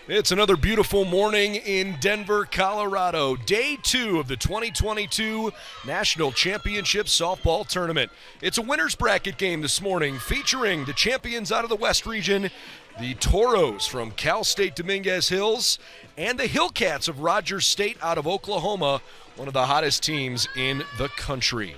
It's another beautiful morning in Denver, Colorado. Day 2 of the 2022 National Championship Softball Tournament. It's a winner's bracket game this morning featuring the champions out of the West region, the Toros from State Dominguez Hills, and the Hillcats of Rogers State out of Oklahoma, one of the hottest teams in the country.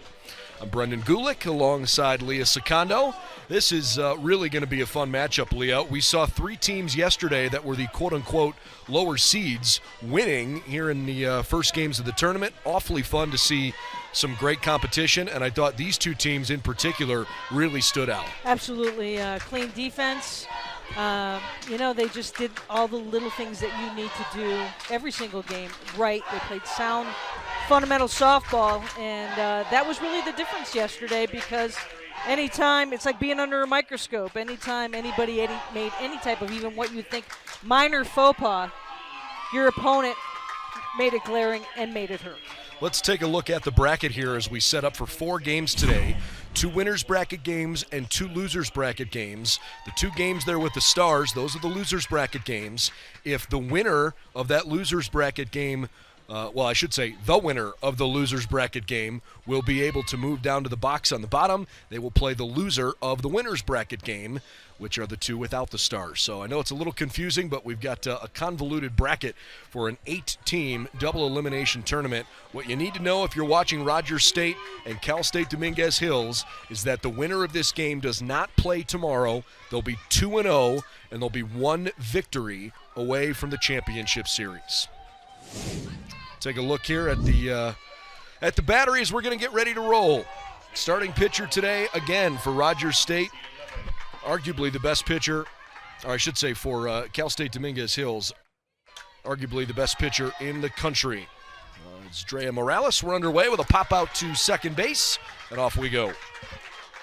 I'm Brendan Gulick alongside Leah Secondo. This is really going to be a fun matchup, Leah. We saw 3 teams yesterday that were the quote-unquote lower seeds winning here in the first games of the tournament. Awfully fun to see some great competition, and I thought these 2 teams in particular really stood out. Absolutely. Clean defense. They just did all the little things that you need to do every single game right. They played sound, fundamental softball, and that was really the difference yesterday because anytime, it's like being under a microscope. Anytime anybody made any type of even what you think minor faux pas, your opponent made it glaring and made it hurt. Let's take a look at the bracket here as we set up for 4 games today. 2 winners bracket games and 2 losers bracket games. The 2 games there with the Stars, those are the losers bracket games. If the winner of that losers bracket game, the winner of the losers bracket game will be able to move down to the box on the bottom. They will play the loser of the winners bracket game, which are the 2 without the Stars. So I know it's a little confusing, but we've got a convoluted bracket for an 8-team double elimination tournament. What you need to know if you're watching Rogers State and State Dominguez Hills is that the winner of this game does not play tomorrow. They'll be 2-0, and they'll be 1 victory away from the championship series. Take a look here at the batteries. We're going to get ready to roll. Starting pitcher today, again, for Rogers State, arguably the best pitcher, or I should say for State Dominguez Hills, arguably the best pitcher in the country. It's Drea Morales. We're underway with a pop out to second base, and off we go.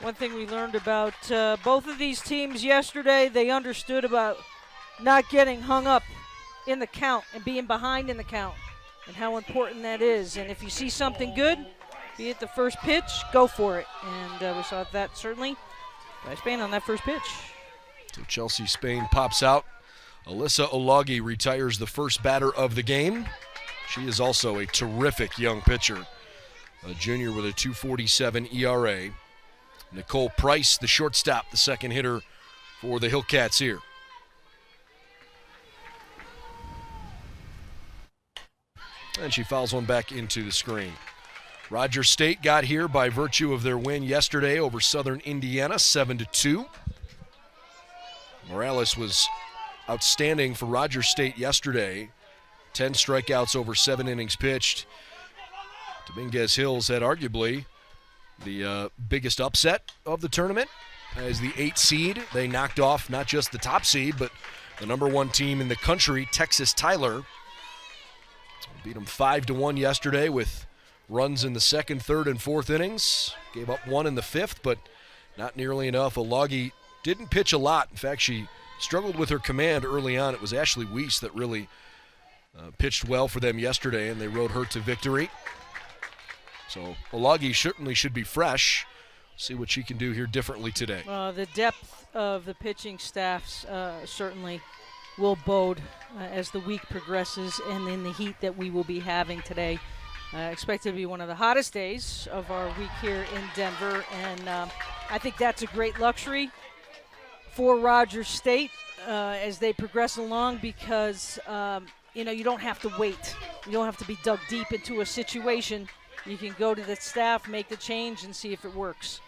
One thing we learned about both of these teams yesterday, they understood about not getting hung up in the count and being behind in the count and how important that is. And if you see something good, be it the first pitch, go for it. And we saw that certainly by Spain on that first pitch. So Chelsea Spain pops out. Alyssa Olagi retires the first batter of the game. She is also a terrific young pitcher, a junior with a 2.47 ERA. Nicole Price, the shortstop, the second hitter for the Hillcats here. And she fouls one back into the screen. Rogers State got here by virtue of their win yesterday over Southern Indiana, 7-2. Morales was outstanding for Rogers State yesterday. 10 strikeouts over 7 innings pitched. Dominguez Hills had arguably the biggest upset of the tournament. As the 8 seed, they knocked off not just the top seed, but the number 1 team in the country, Texas Tyler. Beat them 5-1 yesterday with runs in the 2nd, 3rd, and 4th innings. Gave up 1 in the 5th, but not nearly enough. Olagi didn't pitch a lot. In fact, she struggled with her command early on. It was Ashley Weiss that really pitched well for them yesterday, and they rode her to victory. So Olagi certainly should be fresh. See what she can do here differently today. The depth of the pitching staffs certainly will bode as the week progresses and in the heat that we will be having today. Expected to be one of the hottest days of our week here in Denver, and I think that's a great luxury for Rogers State as they progress along because, you don't have to wait. You don't have to be dug deep into a situation. You can go to the staff, make the change, and see if it works.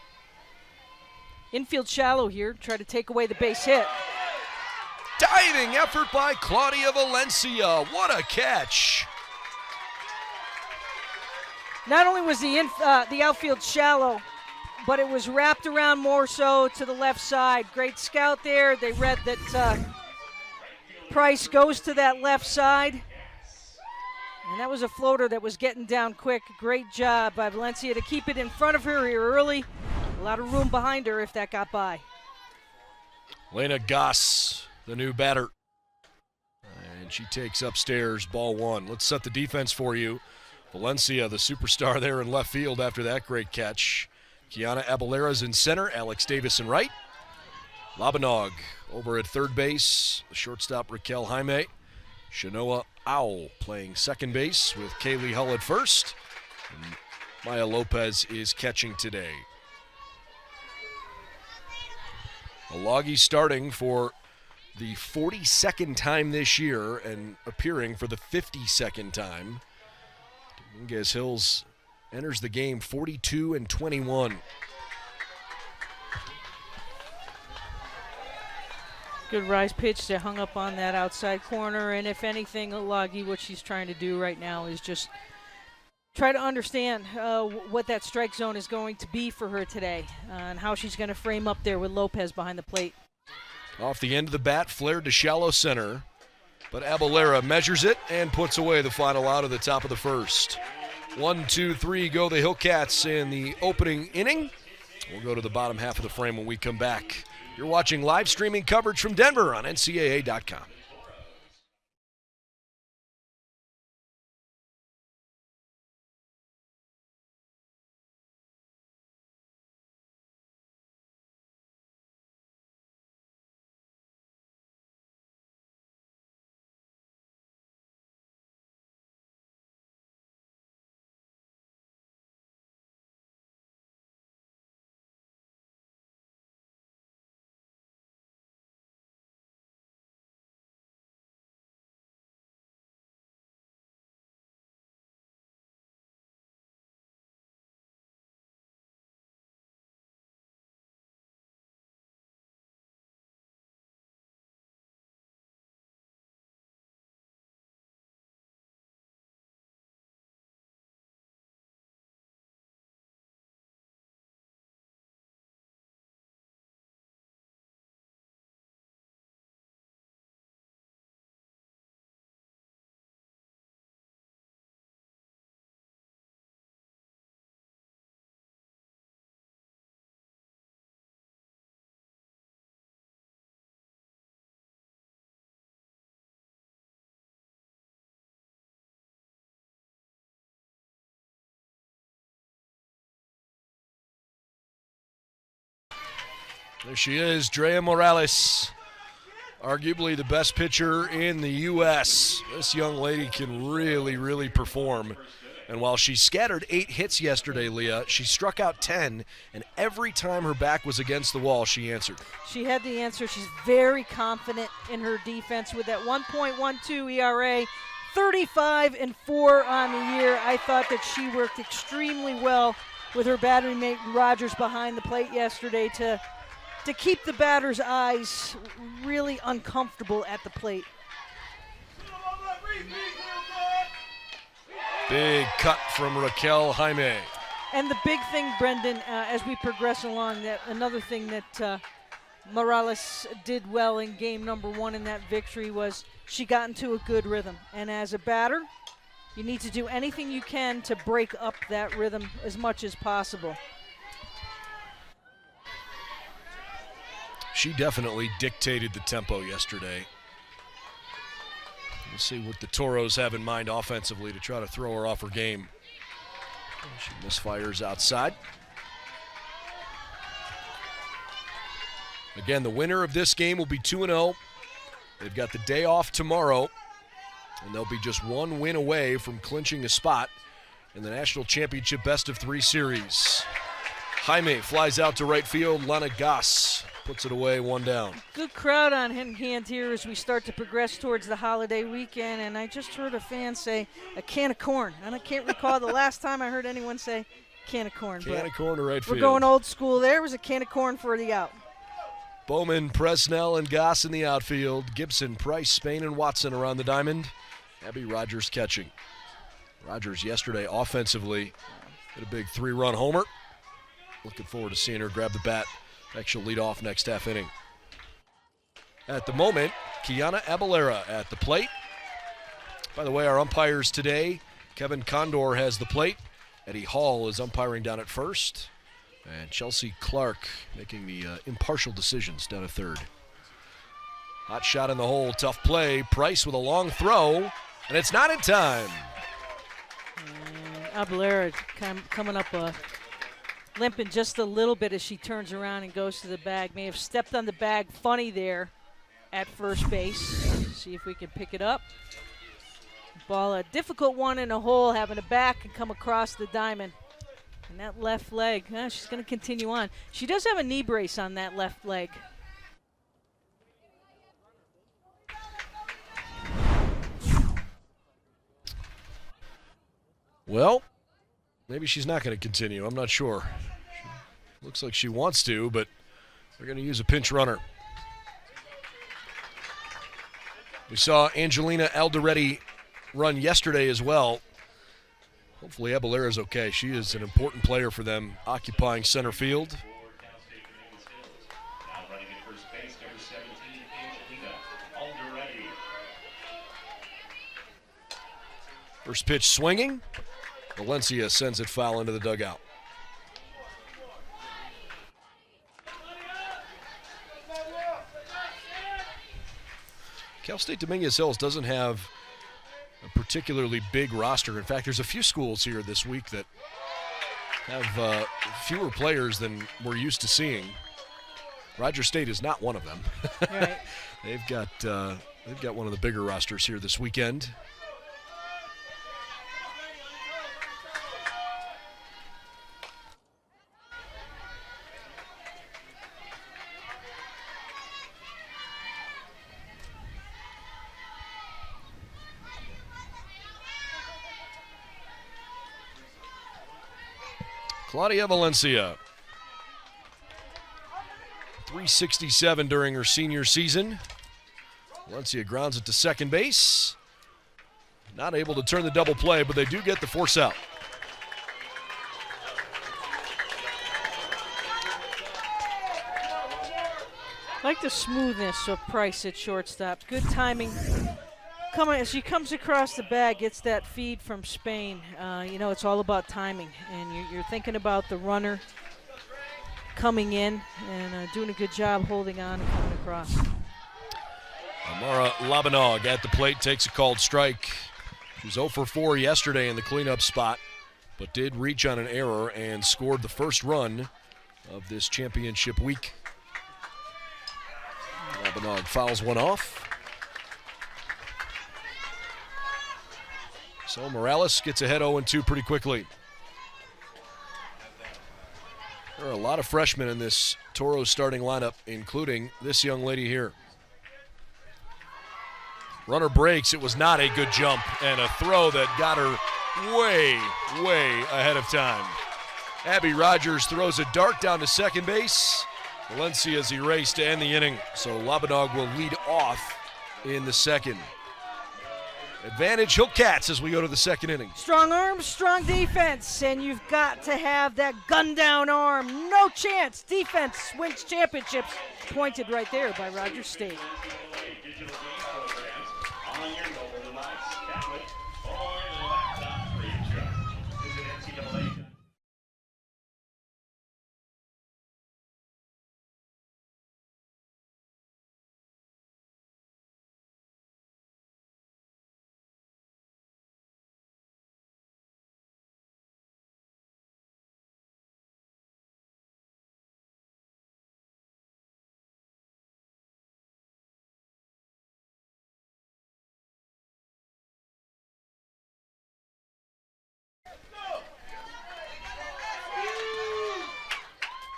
Infield shallow here, try to take away the base hit. Diving effort by Claudia Valencia. What a catch. Not only was the outfield shallow, but it was wrapped around more so to the left side. Great scout there. They read that Price goes to that left side. And that was a floater that was getting down quick. Great job by Valencia to keep it in front of her here early. A lot of room behind her if that got by. Lena Goss, the new batter. And she takes upstairs, ball 1. Let's set the defense for you. Valencia, the superstar there in left field after that great catch. Kiana Abalera's in center, Alex Davis in right. Labanog over at third base, the shortstop Raquel Jaime. Shanoa Owl playing second base with Kaylee Hull at first. And Maya Lopez is catching today. Alagi starting for the 42nd time this year and appearing for the 52nd time. Dominguez Hills enters the game 42-21. Good rise pitch that hung up on that outside corner, and if anything, Alagi, what she's trying to do right now is just try to understand what that strike zone is going to be for her today and how she's going to frame up there with Lopez behind the plate. Off the end of the bat, flared to shallow center, but Abalera measures it and puts away the final out of the top of the first. 1, 2, 3 go the Hillcats in the opening inning. We'll go to the bottom half of the frame when we come back. You're watching live streaming coverage from Denver on NCAA.com. There she is, Drea Morales, arguably the best pitcher in the U.S. This young lady can really, really perform. And while she scattered 8 hits yesterday, Leah, she struck out 10, and every time her back was against the wall, she answered. She had the answer. She's very confident in her defense with that 1.12 ERA, 35-4 on the year. I thought that she worked extremely well with her battery mate Rogers behind the plate yesterday to keep the batter's eyes really uncomfortable at the plate. Big cut from Raquel Jaime. And the big thing, Brendan, as we progress along, that another thing that Morales did well in game number 1 in that victory was she got into a good rhythm. And as a batter, you need to do anything you can to break up that rhythm as much as possible. She definitely dictated the tempo yesterday. We'll see what the Toros have in mind offensively to try to throw her off her game. She misfires outside. Again, the winner of this game will be 2-0. They've got the day off tomorrow, and they'll be just 1 win away from clinching a spot in the National Championship Best of 3 series. Jaime flies out to right field. Lana Goss puts it away, 1 down. Good crowd on hand here as we start to progress towards the holiday weekend, and I just heard a fan say a can of corn. And I can't recall the last time I heard anyone say can of corn. Can of corn to right field. We're going old school. There was a can of corn for the out. Bowman, Presnell, and Goss in the outfield. Gibson, Price, Spain, and Watson around the diamond. Abby Rogers catching. Rogers yesterday offensively hit a big 3-run homer. Looking forward to seeing her grab the bat. She'll lead off next half inning. At the moment, Kiana Abalera at the plate. By the way, our umpires today, Kevin Condor has the plate. Eddie Hall is umpiring down at first. And Chelsea Clark making the impartial decisions down at third. Hot shot in the hole, tough play. Price with a long throw, and it's not in time. Abalera coming up limping just a little bit as she turns around and goes to the bag. May have stepped on the bag funny there at first base. See if we can pick it up. Ball, a difficult one in a hole, having to back and come across the diamond. And that left leg, she's going to continue on. She does have a knee brace on that left leg. Well, maybe she's not going to continue. I'm not sure. Looks like she wants to, but they're going to use a pinch runner. We saw Angelina Alderetti run yesterday as well. Hopefully Abalera's okay. She is an important player for them, occupying center field. First pitch swinging. Valencia sends it foul into the dugout. Cal State Dominguez Hills doesn't have a particularly big roster. In fact, there's a few schools here this week that have fewer players than we're used to seeing. Rogers State is not one of them. Right. They've got one of the bigger rosters here this weekend. Claudia Valencia, 367 during her senior season. Valencia grounds it to second base. Not able to turn the double play, but they do get the force out. I like the smoothness of Price at shortstop. Good timing. As she comes across the bag, gets that feed from Spain. It's all about timing, and you're thinking about the runner coming in and doing a good job holding on and coming across. Amara Labanog at the plate takes a called strike. She was 0 for 4 yesterday in the cleanup spot, but did reach on an error and scored the first run of this championship week. Labanog fouls one off. So Morales gets ahead 0-2 pretty quickly. There are a lot of freshmen in this Toros starting lineup, including this young lady here. Runner breaks. It was not a good jump, and a throw that got her way, way ahead of time. Abby Rogers throws a dart down to second base. Valencia's erased to end the inning, so Labanog will lead off in the second. Advantage Hillcats as we go to the second inning. Strong arms, strong defense, and you've got to have that gun down arm. No chance. Defense wins championships. Pointed right there by Rogers State.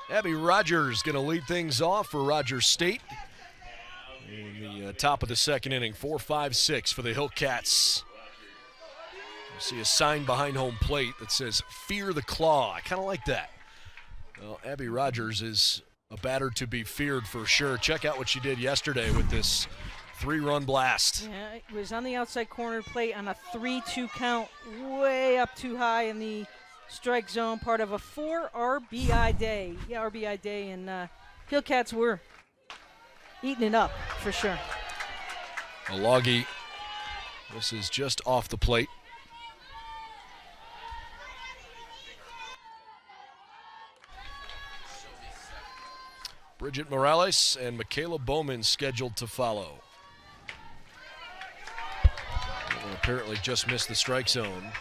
Abby Rogers going to lead things off for Rogers State in the top of the second inning. 4-5-6 for the Hillcats. You see a sign behind home plate that says, "Fear the Claw." I kind of like that. Well, Abby Rogers is a batter to be feared for sure. Check out what she did yesterday with this 3-run blast. Yeah, it was on the outside corner plate on a 3-2 count, way up too high in the strike zone, part of a 4 RBI day. Yeah, RBI day, and Hillcats were eating it up for sure. Alagi, this is just off the plate. Bridget Morales and Michaela Bowman scheduled to follow. Bowman apparently just missed the strike zone.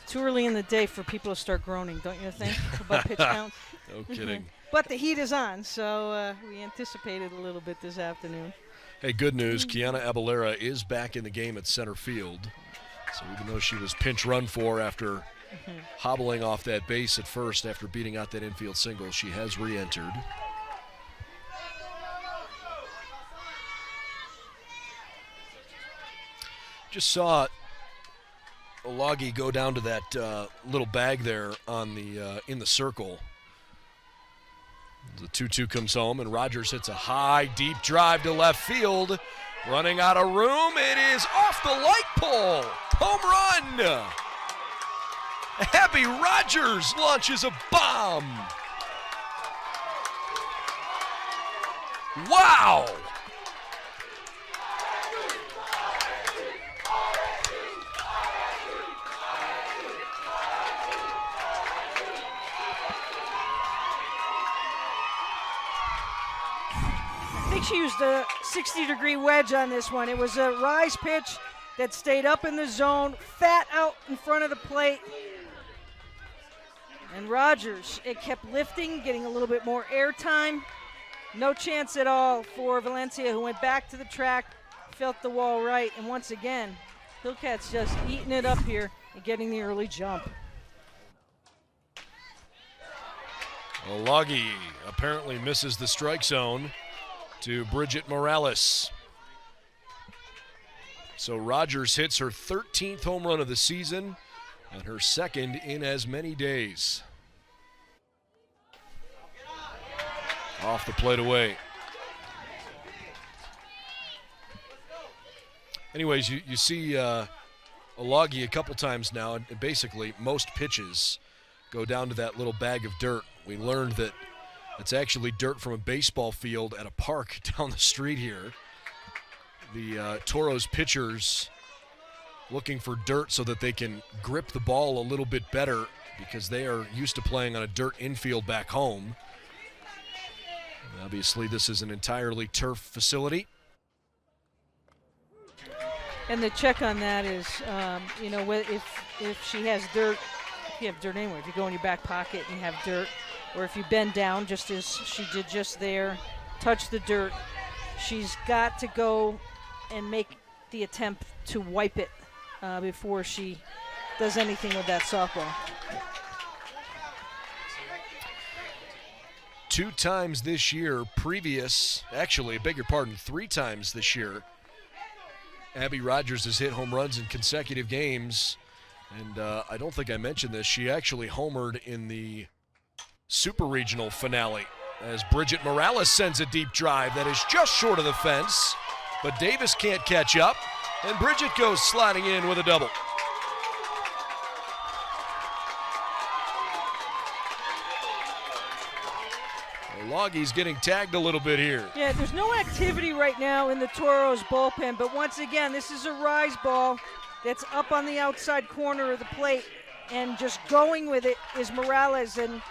Too early in the day for people to start groaning, don't you think, about pitch count? No kidding. But the heat is on, so we anticipated a little bit this afternoon. Hey, good news. Kiana Abalera is back in the game at center field. So even though she was pinch run for after hobbling off that base at first after beating out that infield single, she has re-entered. Just saw Olagi go down to that little bag there on the in the circle. The 2-2 comes home, and Rogers hits a high, deep drive to left field. Running out of room, it is off the light pole. Home run! Abby Rogers launches a bomb. Wow! I think she used a 60-degree wedge on this one. It was a rise pitch that stayed up in the zone, fat out in front of the plate. And Rogers, it kept lifting, getting a little bit more air time. No chance at all for Valencia, who went back to the track, felt the wall right, and once again, Hillcats just eating it up here and getting the early jump. Olagi apparently misses the strike zone to Bridget Morales. So Rogers hits her 13th home run of the season and her second in as many days. Off the plate away. Anyways, you see Olagi a couple times now, and basically most pitches go down to that little bag of dirt. We learned that it's actually dirt from a baseball field at a park down the street here. The Toros pitchers looking for dirt so that they can grip the ball a little bit better because they are used to playing on a dirt infield back home. And obviously, this is an entirely turf facility. And the check on that is, you know, if she has dirt, if you have dirt anywhere, if you go in your back pocket and you have dirt, or if you bend down just as she did just there, touch the dirt, she's got to go and make the attempt to wipe it before she does anything with that softball. 2 times this year, actually, I beg your pardon, 3 times this year, Abby Rogers has hit home runs in consecutive games. And I don't think I mentioned this. She actually homered in the Super Regional finale as Bridget Morales sends a deep drive that is just short of the fence. But Davis can't catch up, and Bridget goes sliding in with a double. Olagi's getting tagged a little bit here. Yeah, there's no activity right now in the Toros bullpen, but once again, this is a rise ball that's up on the outside corner of the plate, and just going with it is Morales. And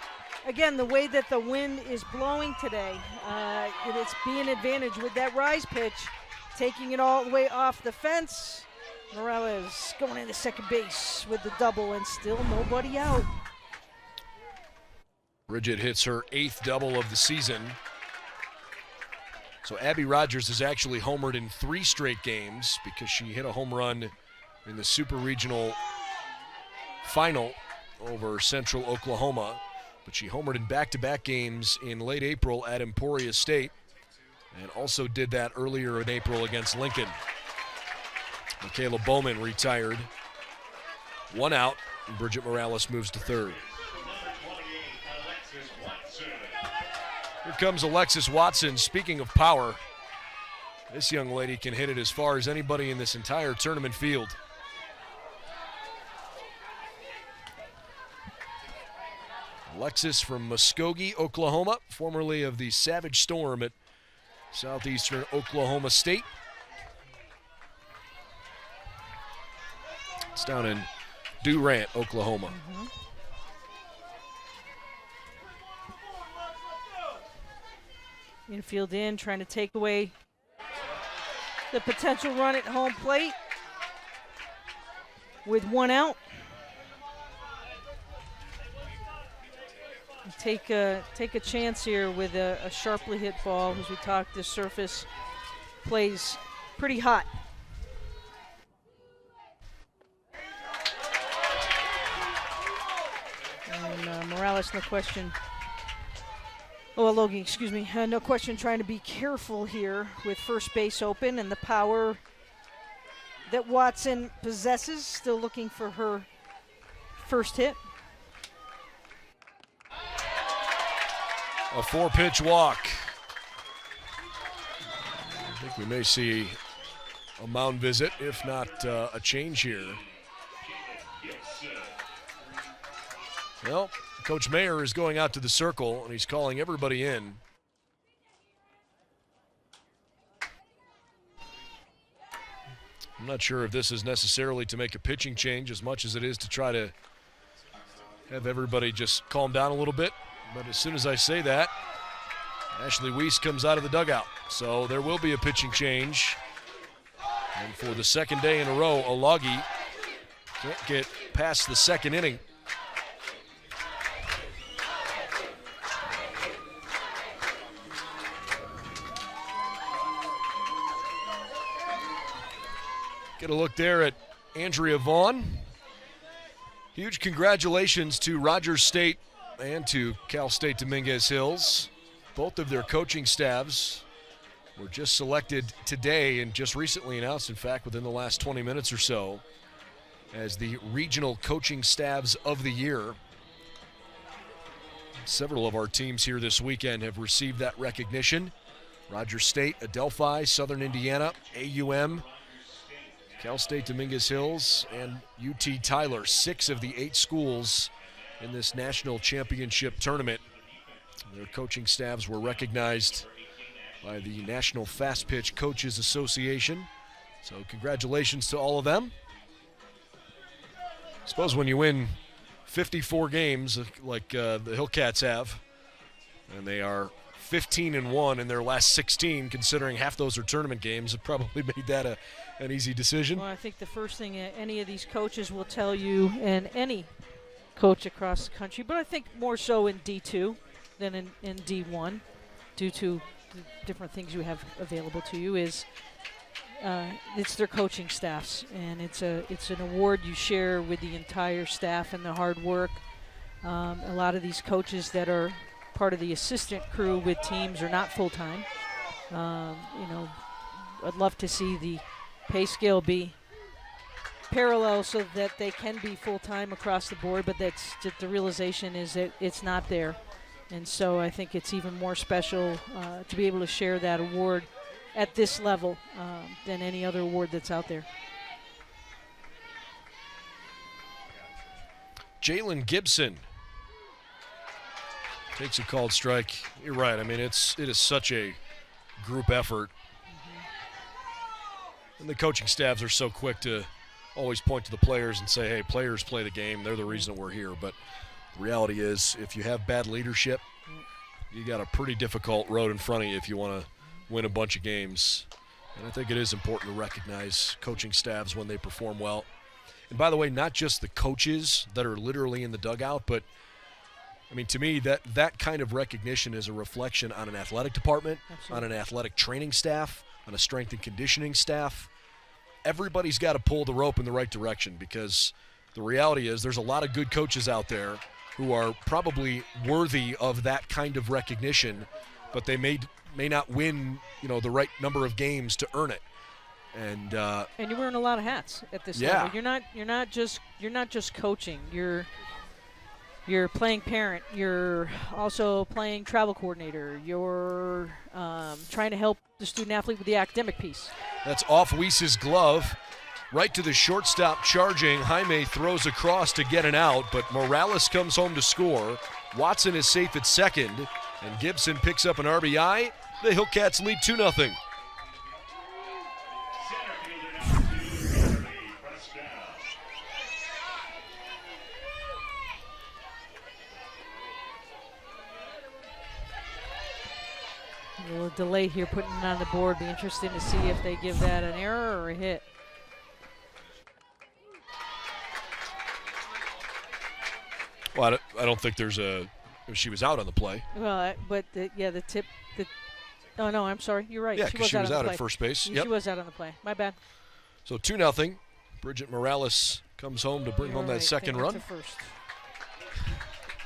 again, the way that the wind is blowing today, it's being an advantage with that rise pitch, taking it all the way off the fence. Morales going into second base with the double, and still nobody out. Bridget hits her 8th double of the season. So Abby Rogers has actually homered in 3 straight games because she hit a home run in the Super Regional final over Central Oklahoma. But she homered in back-to-back games in late April at Emporia State and also did that earlier in April against Lincoln. Michaela Bowman retired. 1 out, and Bridget Morales moves to third. Here comes Alexis Watson. Speaking of power, this young lady can hit it as far as anybody in this entire tournament field. Alexis from Muskogee, Oklahoma, formerly of the Savage Storm at Southeastern Oklahoma State. It's down in Durant, Oklahoma. Infield in, trying to take away the potential run at home plate with 1 out. take a chance here with a sharply hit ball. As we talked, the surface plays pretty hot. And Morales, no question. Oh, Logie, excuse me. No question trying to be careful here with first base open and the power that Watson possesses. Still looking for her first hit. A 4-pitch walk. I think we may see a mound visit, if not a change here. Well, Coach Mayer is going out to the circle, and he's calling everybody in. I'm not sure if this is necessarily to make a pitching change as much as it is to try to have everybody just calm down a little bit. But as soon as I say that, Ashley Weiss comes out of the dugout. So there will be a pitching change. And for the second day in a row, Alagi can't get past the second inning. Get a look there at Andrea Vaughn. Huge congratulations to Rogers State and to Cal State Dominguez Hills. Both of their coaching staffs were just selected today and just recently announced, in fact, within the last 20 minutes or so, as the regional coaching staffs of the year. Several of our teams here this weekend have received that recognition. Rogers State, Adelphi, Southern Indiana, AUM, Cal State Dominguez Hills, and UT Tyler. 6 of the 8 schools in this national championship tournament. Their coaching staffs were recognized by the National Fast Pitch Coaches Association. So congratulations to all of them. I suppose when you win 54 games like the Hillcats have, and they are 15-1 in their last 16, considering half those are tournament games, it probably made that an easy decision. Well, I think the first thing any of these coaches will tell you, and any coach across the country, but I think more so in D2 than in D1, due to the different things you have available to you, is it's their coaching staffs, and it's an award you share with the entire staff and the hard work. A lot of these coaches that are part of the assistant crew with teams are not full-time. I'd love to see the pay scale be parallel so that they can be full-time across the board, but that's the realization is that it's not there. And so I think it's even more special to be able to share that award at this level than any other award that's out there. Jalen Gibson takes a called strike. You're right. I mean, it is such a group effort. And the coaching staffs are so quick to always point to the players and say, hey, players play the game. They're the reason we're here. But the reality is, if you have bad leadership, you got a pretty difficult road in front of you if you want to win a bunch of games. And I think it is important to recognize coaching staffs when they perform well. And by the way, not just the coaches that are literally in the dugout, but I mean, to me, that kind of recognition is a reflection on an athletic department, on an athletic training staff, on a strength and conditioning staff. Everybody's got to pull the rope in the right direction, because the reality is there's a lot of good coaches out there who are probably worthy of that kind of recognition, but they may not win, the right number of games to earn it. And you're wearing a lot of hats at this level. You're not just coaching. You're playing parent. You're also playing travel coordinator. You're trying to help the student athlete with the academic piece. That's off Weiss's glove. Right to the shortstop charging. Jaime throws across to get an out, but Morales comes home to score. Watson is safe at second, and Gibson picks up an RBI. The Hillcats lead 2-0. A little delay here putting it on the board. Be interesting to see if they give that an error or a hit. Well, I don't think there's She was out on the play. Well, but the tip. Oh no, I'm sorry. You're right. Yeah, because she was out at first base. She was out on the play. My bad. So 2-0. Bridget Morales comes home to bring home that second run. First.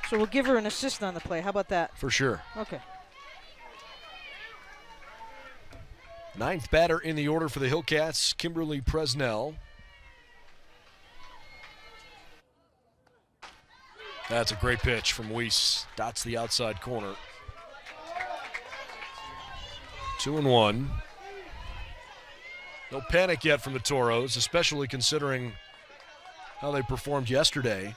So we'll give her an assist on the play. How about that? For sure. Okay. 9th batter in the order for the Hillcats, Kimberly Presnell. That's a great pitch from Weiss. Dots the outside corner. 2-1. No panic yet from the Toros, especially considering how they performed yesterday.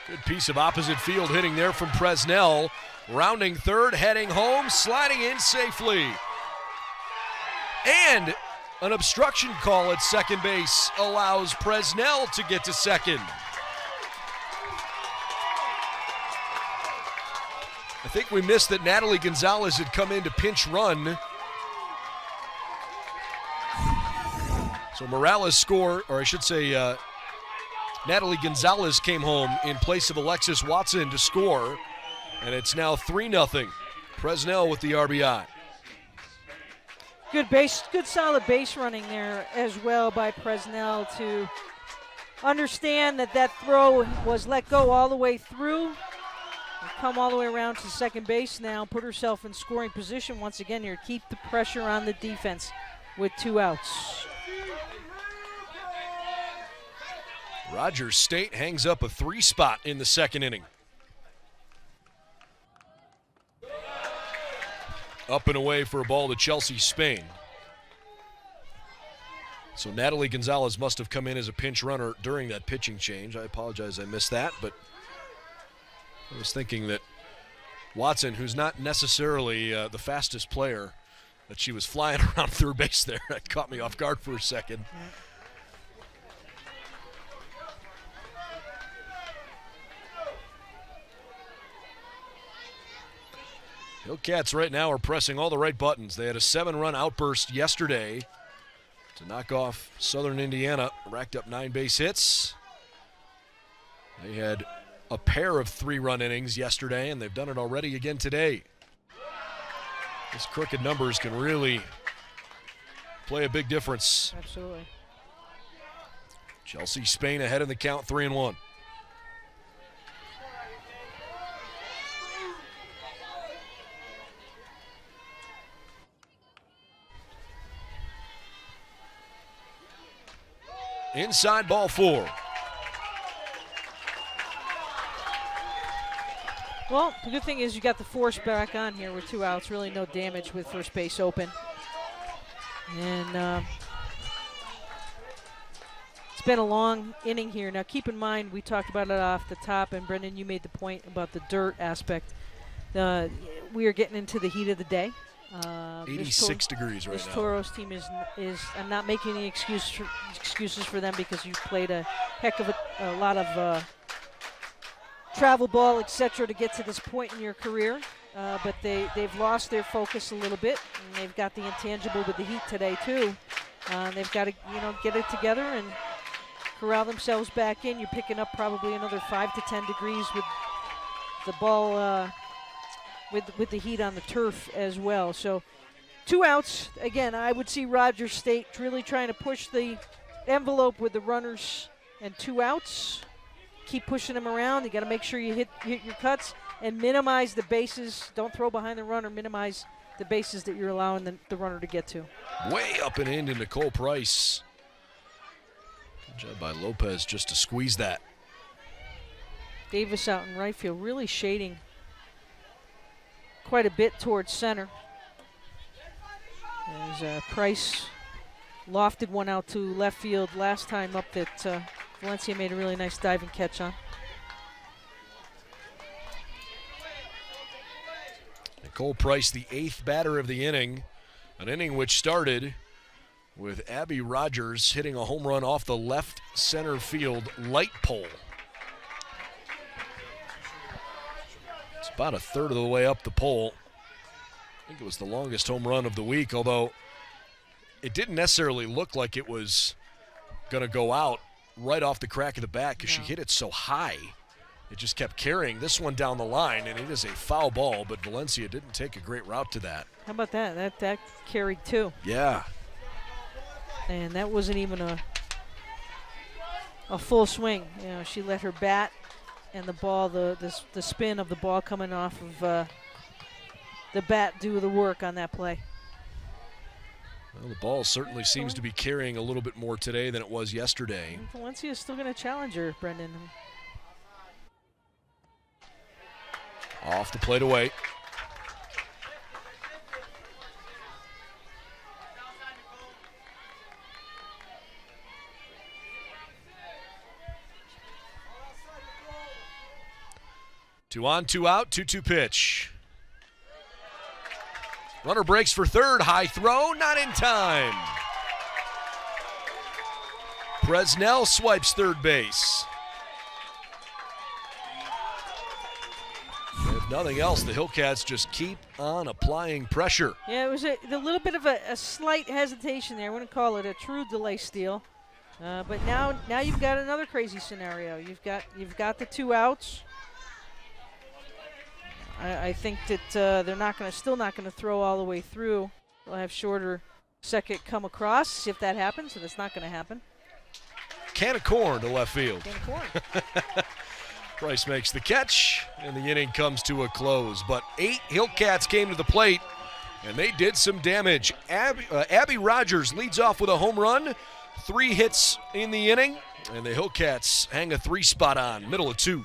Good piece of opposite field hitting there from Presnell. Rounding third, heading home, sliding in safely. And an obstruction call at second base allows Presnell to get to second. I think we missed that Natalie Gonzalez had come in to pinch run. So Morales scored, or I should say Natalie Gonzalez came home in place of Alexis Watson to score, and it's now 3-0. Presnell with the RBI. Good solid base running there as well by Presnell to understand that throw was let go all the way through and come all the way around to second base now, put herself in scoring position once again here, keep the pressure on the defense with 2 outs. Rogers State hangs up a 3 spot in the second inning. Up and away for a ball to Chelsea Spain. So Natalie Gonzalez must have come in as a pinch runner during that pitching change. I apologize I missed that, but I was thinking that Watson, who's not necessarily the fastest player, that she was flying around third base there. That caught me off guard for a second. Hillcats right now are pressing all the right buttons. They had a 7-run outburst yesterday to knock off Southern Indiana, racked up 9 base hits. They had a pair of 3-run innings yesterday, and they've done it already again today. These crooked numbers can really play a big difference. Absolutely. Chelsea Spain ahead in the count, 3-1. Inside ball 4. Well, the good thing is you got the force back on here with 2 outs. Really no damage with first base open. And it's been a long inning here. Now keep in mind, we talked about it off the top, and Brendan, you made the point about the dirt aspect. We are getting into the heat of the day. 86 degrees right now. This Toros team is I'm not making any excuses for them, because you played a heck of a lot of travel ball, etc., to get to this point in your career. But they've lost their focus a little bit, and they've got the intangible with the heat today too. They've got to get it together and corral themselves back in. You're picking up probably another 5 to 10 degrees with the ball. With the heat on the turf as well. So 2 outs. Again, I would see Rogers State really trying to push the envelope with the runners and 2 outs. Keep pushing them around. You got to make sure you hit your cuts and minimize the bases. Don't throw behind the runner. Minimize the bases that you're allowing the runner to get to. Way up and in to Nicole Price. Good job by Lopez just to squeeze that. Davis out in right field, really shading quite a bit towards center. As Price lofted one out to left field last time up that Valencia made a really nice diving catch on. Nicole Price, the 8th batter of the inning, an inning which started with Abby Rogers hitting a home run off the left center field light pole. It's about a third of the way up the pole. I think it was the longest home run of the week, although it didn't necessarily look like it was going to go out right off the crack of the bat because she hit it so high. It just kept carrying this one down the line, and it is a foul ball, but Valencia didn't take a great route to that. How about that? That carried too. Yeah. And that wasn't even a full swing. You know, she let her bat and the ball, the spin of the ball coming off of the bat do the work on that play. Well, the ball certainly seems to be carrying a little bit more today than it was yesterday. And Valencia is still going to challenge her, Brendan. Off the plate away. Two on, two out, 2-2 pitch. Runner breaks for third, high throw, not in time. Presnell swipes third base. If nothing else, the Hillcats just keep on applying pressure. Yeah, it was a little bit of a slight hesitation there. I wouldn't call it a true delay steal. But now you've got another crazy scenario. You've got the two outs. I think that they're still not going to throw all the way through. They'll have shorter second come across. See if that happens, and it's not going to happen. Can of corn to left field. Can of corn. Price makes the catch, and the inning comes to a close. But 8 Hillcats came to the plate, and they did some damage. Abby Rogers leads off with a home run, 3 hits in the inning, and the Hillcats hang a 3 spot on, middle of 2.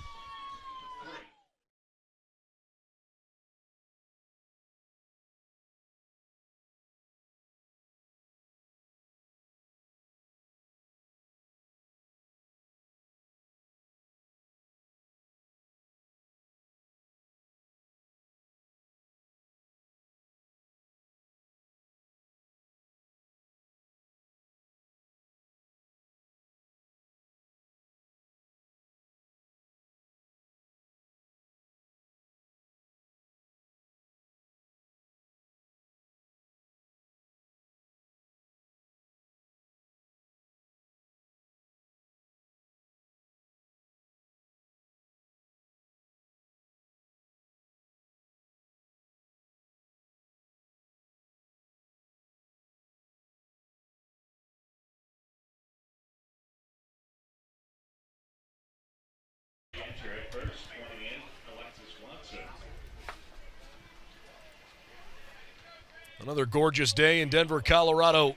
Another gorgeous day in Denver, Colorado.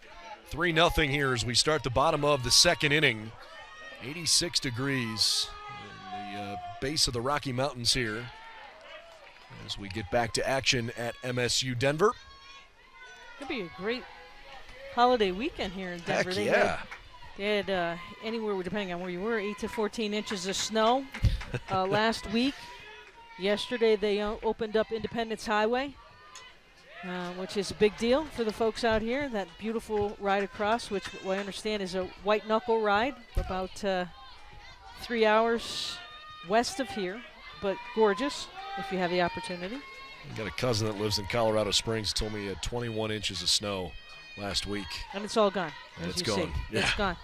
3-0 here as we start the bottom of the second inning. 86 degrees in the base of the Rocky Mountains here as we get back to action at MSU Denver. It'll be a great holiday weekend here in Denver. Heck yeah. They had anywhere, depending on where you were, 8 to 14 inches of snow last week. Yesterday they opened up Independence Highway, which is a big deal for the folks out here. That beautiful ride across, which I understand is a white knuckle ride, about 3 hours west of here, but gorgeous if you have the opportunity. I got a cousin that lives in Colorado Springs, told me he had 21 inches of snow last week. And it's all gone. And as it's you gone. See. Yeah. It's gone.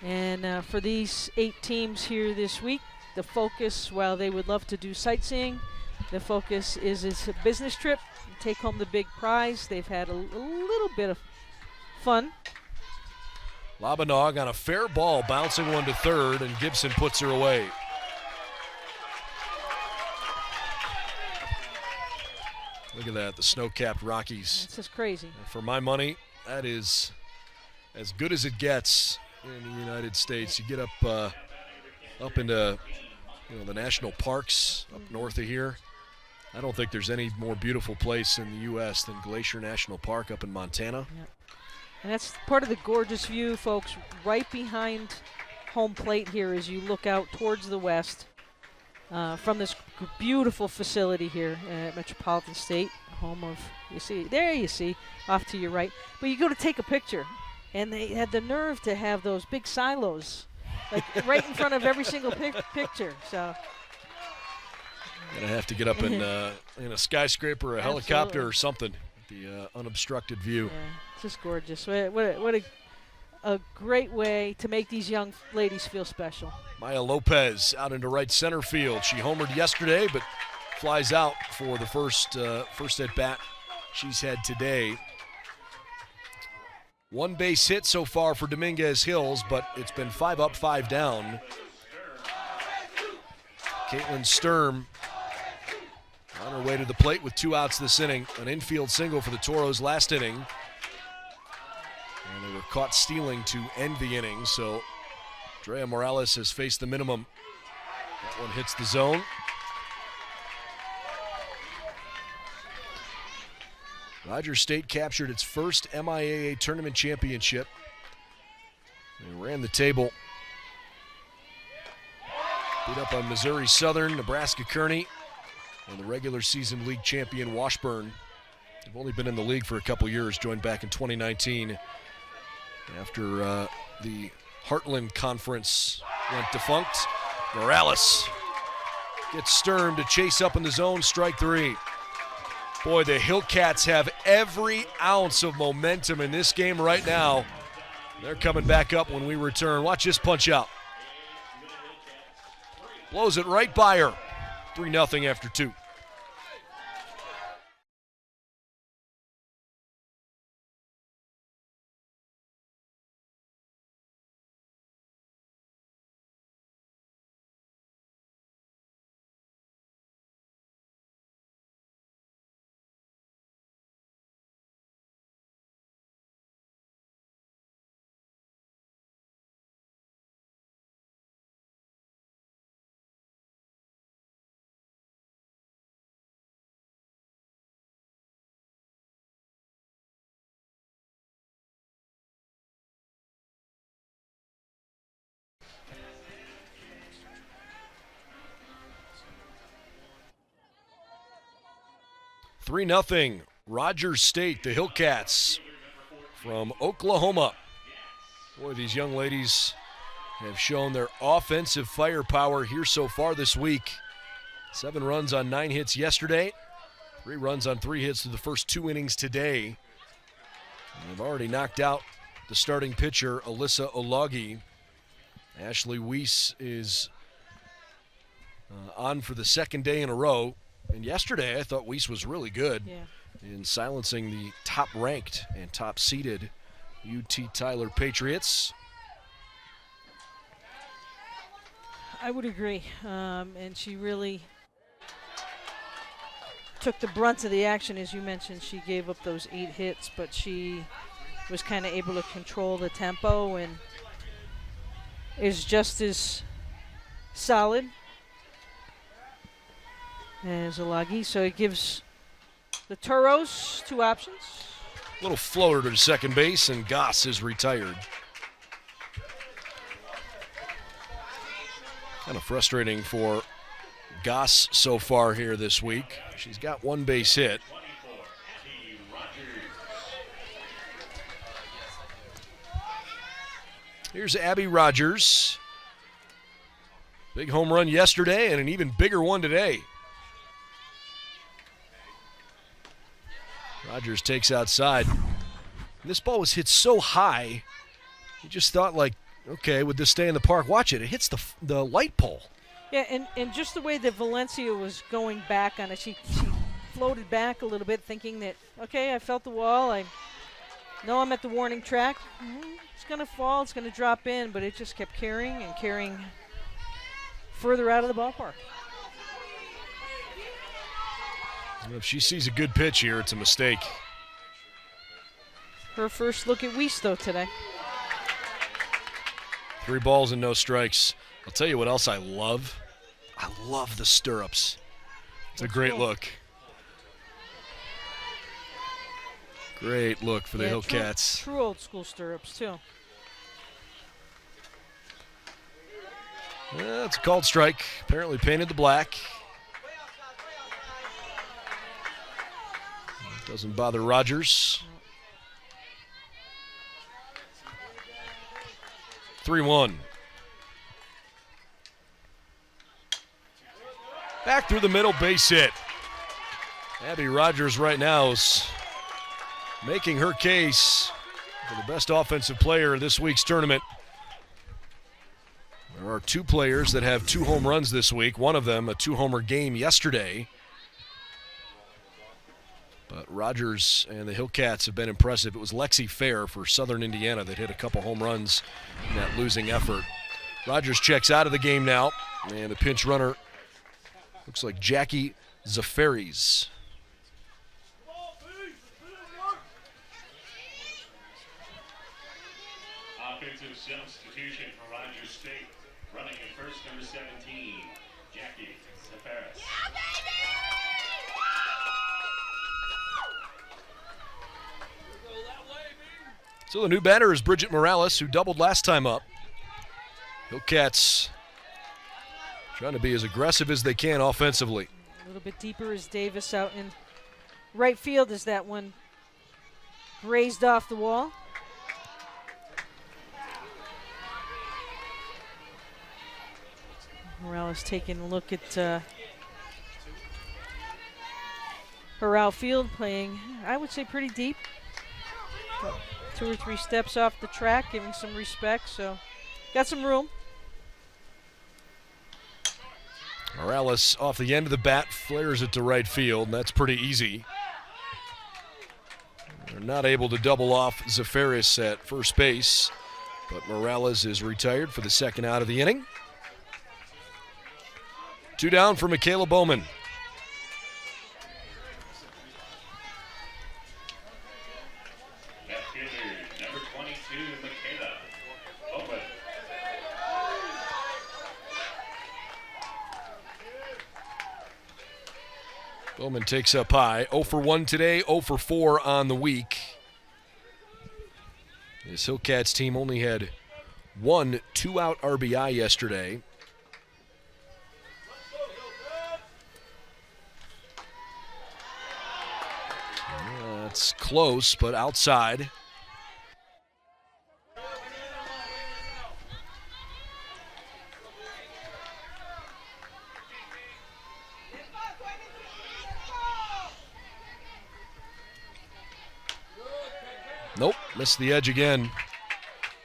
And for these 8 teams here this week, the focus, while they would love to do sightseeing, the focus is it's a business trip. Take home the big prize. They've had a little bit of fun. Labanog on a fair ball, bouncing one to third, and Gibson puts her away. Look at that, the snow-capped Rockies. It's just crazy. For my money, that is as good as it gets in the United States. You get up into the national parks up north of here. I don't think there's any more beautiful place in the U.S. than Glacier National Park up in Montana. Yeah. And that's part of the gorgeous view, folks, right behind home plate here as you look out towards the west from this beautiful facility here at Metropolitan State, home of, you see, off to your right. But you go to take a picture, and they had the nerve to have those big silos, like right in front of every single picture. So. Gonna have to get up in a skyscraper, a helicopter, or something. The unobstructed view. Yeah, it's just gorgeous. What a great way to make these young ladies feel special. Maya Lopez out into right center field. She homered yesterday, but flies out for the first at bat she's had today. One base hit so far for Dominguez Hills, but it's been 5 up, 5 down. Caitlin Sturm on her way to the plate with 2 outs this inning. An infield single for the Toros last inning. And they were caught stealing to end the inning, so Drea Morales has faced the minimum. That one hits the zone. Rogers State captured its first MIAA tournament championship. They ran the table. Beat up on Missouri Southern, Nebraska Kearney, and the regular season league champion Washburn. They've only been in the league for a couple years, joined back in 2019 after the Heartland Conference went defunct. Morales gets Sturm to chase up in the zone, strike 3. Boy, the Hillcats have every ounce of momentum in this game right now. They're coming back up when we return. Watch this punch out. Blows it right by her. 3-0 after 2. Three 0 Rogers State, the Hillcats from Oklahoma. Boy, these young ladies have shown their offensive firepower here so far this week. 7 runs on 9 hits yesterday. 3 runs on 3 hits through the first 2 innings today. And they've already knocked out the starting pitcher, Alyssa Olagi. Ashley Weiss is on for the 2nd day in a row. And yesterday, I thought Weiss was really good in silencing the top-ranked and top-seeded UT Tyler Patriots. I would agree. And she really took the brunt of the action, as you mentioned. She gave up those 8 hits, but she was kind of able to control the tempo and is just as solid as Olagi, so it gives the Toros 2 options. Little floater to second base, and Goss is retired. Kind of frustrating for Goss so far here this week. She's got 1 base hit. Here's Abby Rogers. Big home run yesterday and an even bigger one today. Rogers takes outside. This ball was hit so high, you just thought, like, okay, would this stay in the park? Watch it. It hits the light pole. Yeah, and just the way that Valencia was going back on it, she floated back a little bit thinking that, okay, I felt the wall. I know I'm at the warning track. It's going to fall. It's going to drop in, but it just kept carrying and carrying further out of the ballpark. If she sees a good pitch here, it's a mistake. Her first look at Weiss, though, today. 3 balls and no strikes. I'll tell you what else I love. I love the stirrups. It's a great look. Great look for the Hillcats. True old school stirrups, too. Yeah, it's a called strike. Apparently painted the black. Doesn't bother Rogers. 3-1. Back through the middle, base hit. Abby Rogers right now is making her case for the best offensive player of this week's tournament. There are two players that have 2 home runs this week. One of them a 2-homer game yesterday. But Rogers and the Hillcats have been impressive. It was Lexi Fair for Southern Indiana that hit a couple home runs in that losing effort. Rogers checks out of the game now, and the pinch runner looks like Jackie Zafaris. Offensive substitution for Rogers State. Running at first, number 17, Jackie Zafaris. So the new batter is Bridget Morales, who doubled last time up. Hillcats trying to be as aggressive as they can offensively. A little bit deeper is Davis out in right field as that one grazed off the wall. Morales taking a look at her outfield, playing, I would say, pretty deep. 2 or 3 steps off the track, giving some respect, so got some room. Morales off the end of the bat, flares it to right field, and that's pretty easy. They're not able to double off Zafaris at first base, but Morales is retired for the second out of the inning. 2 down for Michaela Bowman. Left fielder, number 22, Michaela Bowman. Bowman takes up high. 0 for 1 today, 0 for 4 on the week. This Hillcats team only had 1 2-out RBI yesterday. That's close, but outside. Nope, missed the edge again.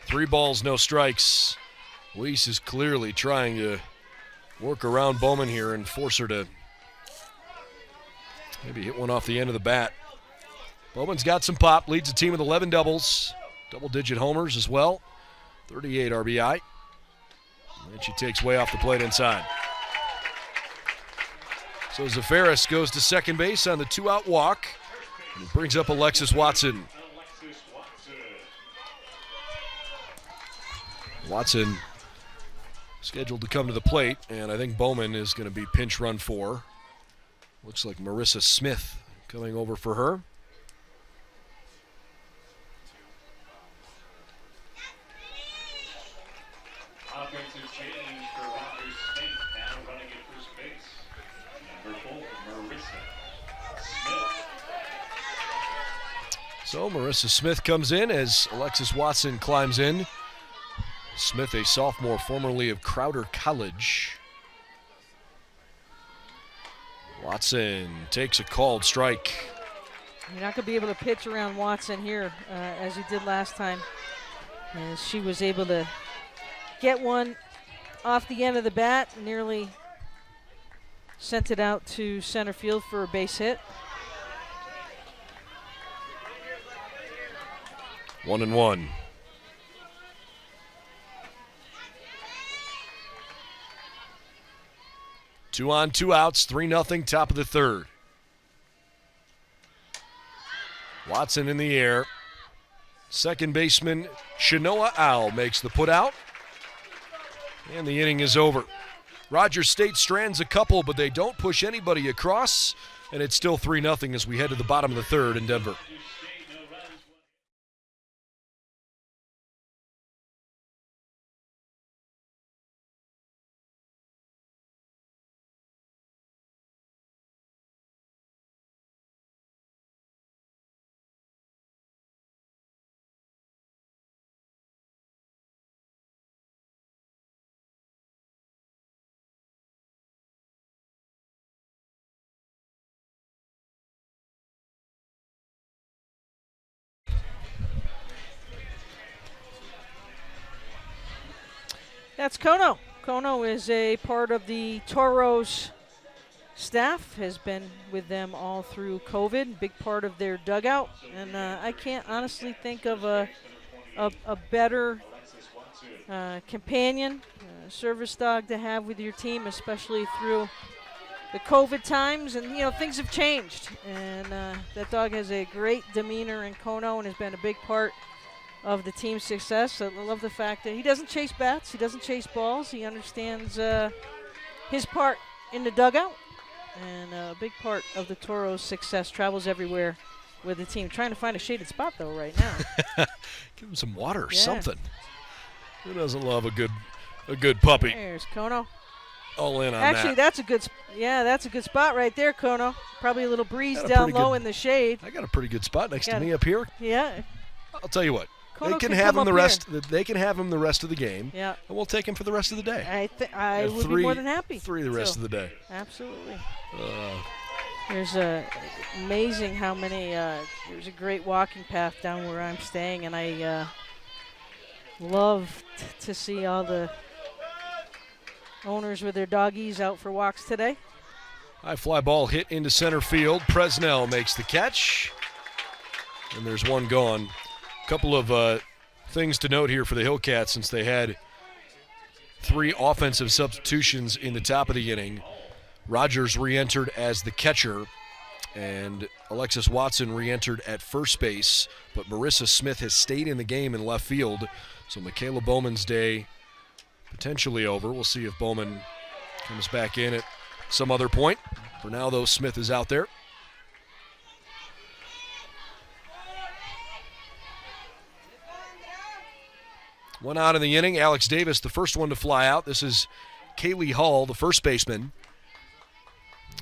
3 balls, no strikes. Weiss is clearly trying to work around Bowman here and force her to maybe hit one off the end of the bat. Bowman's got some pop, leads the team with 11 doubles, double-digit homers as well, 38 RBI. And she takes way off the plate inside. So Zafaris goes to second base on the 2-out walk and brings up Alexis Watson. Watson scheduled to come to the plate, and I think Bowman is going to be pinch run 4. Looks like Marissa Smith coming over for her. Offensive change for Rogers State. Now running at first base, number 4, Marissa Smith. So Marissa Smith comes in as Alexis Watson climbs in. Smith, a sophomore formerly of Crowder College. Watson takes a called strike. You're not going to be able to pitch around Watson here as you did last time. And she was able to get one off the end of the bat, nearly sent it out to center field for a base hit. 1-1. Two on, 2 outs, 3-0, top of the third. Watson in the air. Second baseman Shanoa Owl makes the put out. And the inning is over. Rogers State strands a couple, but they don't push anybody across. And it's still 3-0 as we head to the bottom of the third in Denver. That's Kono. Kono is a part of the Toros staff, has been with them all through COVID, big part of their dugout. And I can't honestly think of a better companion, service dog to have with your team, especially through the COVID times. And, things have changed. And that dog has a great demeanor in Kono and has been a big part of the team's success. I love the fact that he doesn't chase bats, he doesn't chase balls, he understands his part in the dugout, and a big part of the Toros' success, travels everywhere with the team. Trying to find a shaded spot though right now. Give him some water, Yeah. something. Who doesn't love a good puppy? There's Kono. All in on Actually, that. that's a good spot right there, Kono. Probably a little breeze Got a down pretty low good- in the shade. I got a pretty good spot next to Got me it. up here. Yeah. I'll tell you what. Kono They can can have come him the up rest. They can have him the rest of the game. Yeah. And we'll take him for the rest of the day. I would be more than happy. Three the rest of the day. Absolutely. There's amazing how many. There's a great walking path down where I'm staying, and I love to see all the owners with their doggies out for walks today. High fly ball hit into center field. Presnell makes the catch, and there's one gone. Couple of things to note here for the Hillcats, since they had 3 offensive substitutions in the top of the inning. Rogers re-entered as the catcher, and Alexis Watson re-entered at first base, but Marissa Smith has stayed in the game in left field, so Michaela Bowman's day potentially over. We'll see if Bowman comes back in at some other point. For now, though, Smith is out there. One out in the inning. Alex Davis, the first one to fly out. This is Kaylee Hall, the first baseman.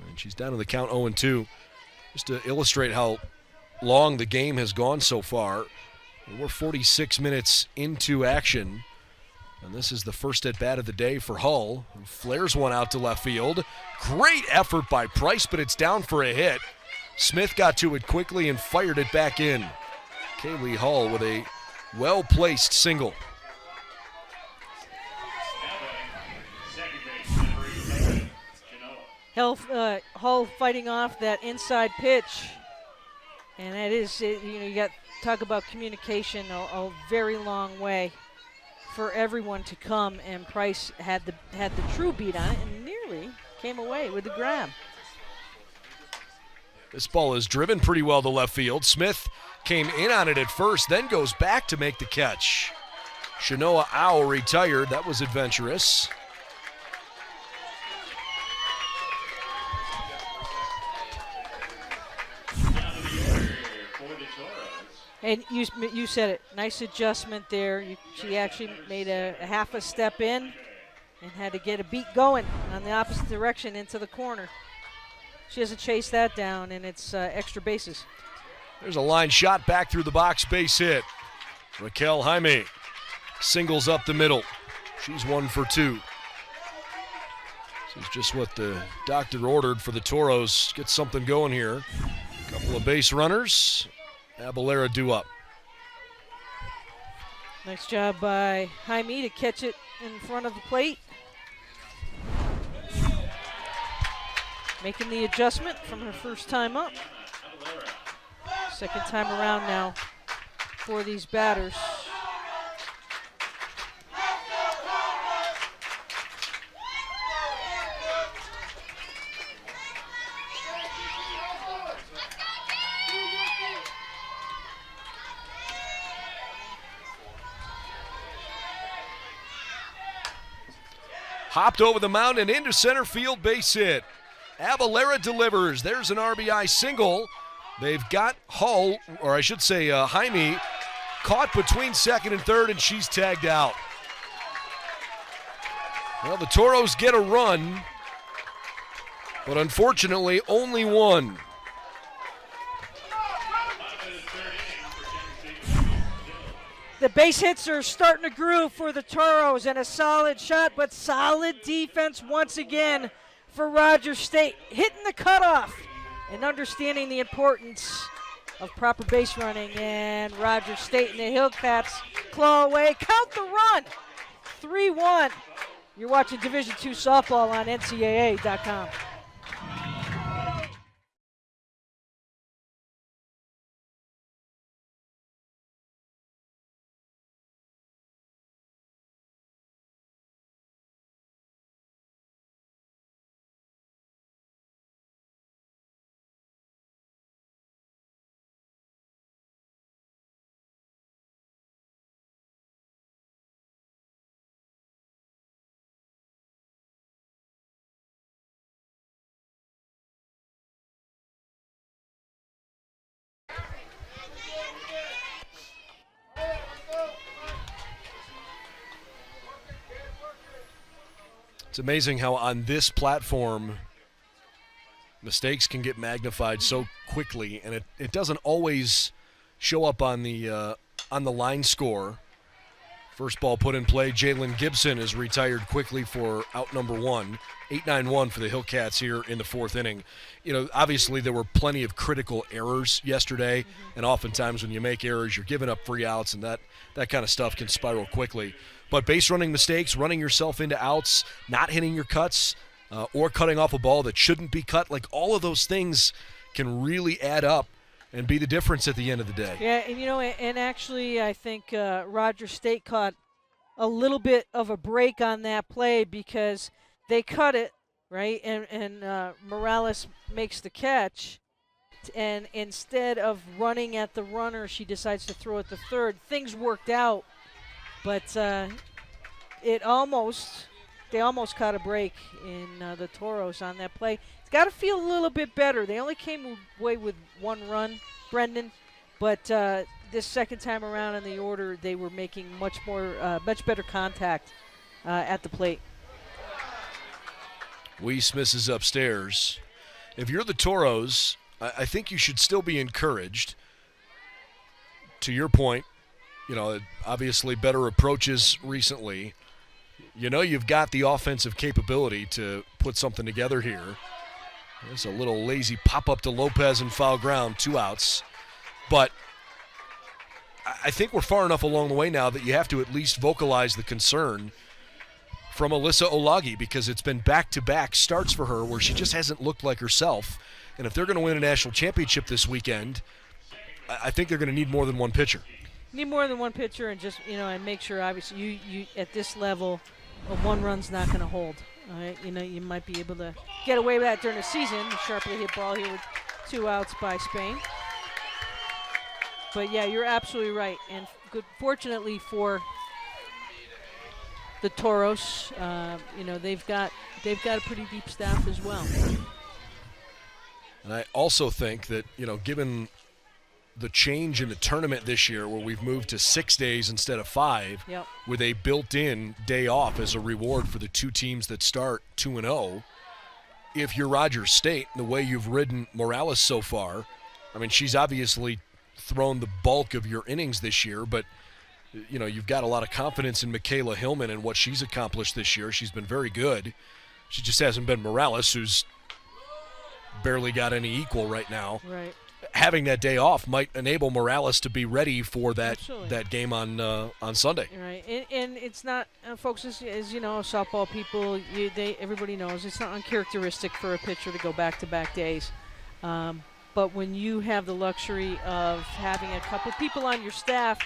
And she's down to the count 0-2. Just to illustrate how long the game has gone so far. We're 46 minutes into action. And this is the first at bat of the day for Hull, who flares one out to left field. Great effort by Price, but it's down for a hit. Smith got to it quickly and fired it back in. Kaylee Hull with a well-placed single. Hull fighting off that inside pitch, and that is, you got talk about communication, a very long way for everyone to come, and Price had the true beat on it and nearly came away with the grab. This ball is driven pretty well to left field. Smith came in on it at first, then goes back to make the catch. Shanoa Owl retired. That was adventurous. And you said it, nice adjustment there. She actually made a half a step in and had to get a beat going on the opposite direction into the corner. She doesn't chase that down, and it's extra bases. There's a line shot back through the box, base hit. Raquel Jaime singles up the middle. She's 1 for 2. This is just what the doctor ordered for the Toros. Get something going here. Couple of base runners. Abalera due up. Nice job by Jaime to catch it in front of the plate. Making the adjustment from her first time up. Second time around now for these batters. Hopped over the mound and into center field, base hit. Abalera delivers. There's an RBI single. They've got Hull, or I should say Jaime, caught between second and third, and she's tagged out. Well, the Toros get a run, but unfortunately only one. The base hits are starting to groove for the Toros, and a solid shot, but solid defense once again for Rogers State. Hitting the cutoff and understanding the importance of proper base running, and Rogers State and the Hillcats claw away. Count the run. 3-1. You're watching Division II softball on NCAA.com. It's amazing how on this platform mistakes can get magnified so quickly, and it doesn't always show up on the line score. First ball put in play. Jalen Gibson is retired quickly for out number 1. 8-9-1 for the Hillcats here in the 4th inning. You know, obviously there were plenty of critical errors yesterday, and oftentimes when you make errors, you're giving up free outs, and that kind of stuff can spiral quickly. But base running mistakes, running yourself into outs, not hitting your cuts, or cutting off a ball that shouldn't be cut, like all of those things can really add up and be the difference at the end of the day. Yeah, and and actually I think Rogers State caught a little bit of a break on that play because they cut it, right, and Morales makes the catch, and instead of running at the runner, she decides to throw at the third. Things worked out, but they almost caught a break in the Toros on that play. It's got to feel a little bit better. They only came away with 1 run, Brendan, but this second time around in the order, they were making much better contact at the plate. Weiss misses upstairs. If you're the Toros, I think you should still be encouraged. To your point, obviously better approaches recently. You've got the offensive capability to put something together here. There's a little lazy pop-up to Lopez and foul ground, 2 outs. But I think we're far enough along the way now that you have to at least vocalize the concern from Alyssa Olagi, because it's been back-to-back starts for her where she just hasn't looked like herself. And if they're going to win a national championship this weekend, I think they're going to need more than one pitcher. Need more than one pitcher, and just and make sure obviously you at this level, a 1 run's not going to hold. All right, you might be able to get away with that during the season. A sharply hit ball here with 2 outs by Spain. But yeah, you're absolutely right, and fortunately for the Toros, they've got a pretty deep staff as well. And I also think that given the change in the tournament this year where we've moved to 6 days instead of 5, yep, with a built-in day off as a reward for the 2 teams that start 2-0, if you're Rogers State, the way you've ridden Morales so far, I mean, she's obviously thrown the bulk of your innings this year, but you've got a lot of confidence in Michaela Hillman and what she's accomplished this year. She's been very good. She just hasn't been Morales, who's barely got any equal right now. Right. Having that day off might enable Morales to be ready for that game on Sunday. Right, and it's not, folks, as softball people, everybody knows it's not uncharacteristic for a pitcher to go back-to-back days. But when you have the luxury of having a couple people on your staff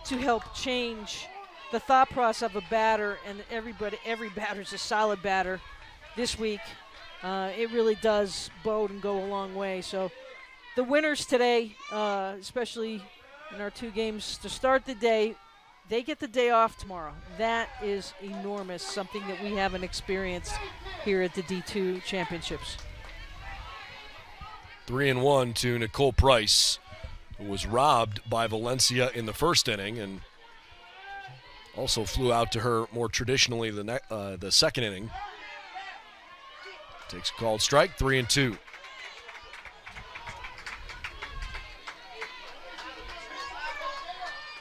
to help change the thought process of a batter, and every batter's a solid batter this week, it really does bode and go a long way. So the winners today, especially in our 2 games to start the day, they get the day off tomorrow. That is enormous, something that we haven't experienced here at the D2 Championships. 3-1 to Nicole Price, who was robbed by Valencia in the first inning and also flew out to her more traditionally the second inning. Takes a called strike, 3-2.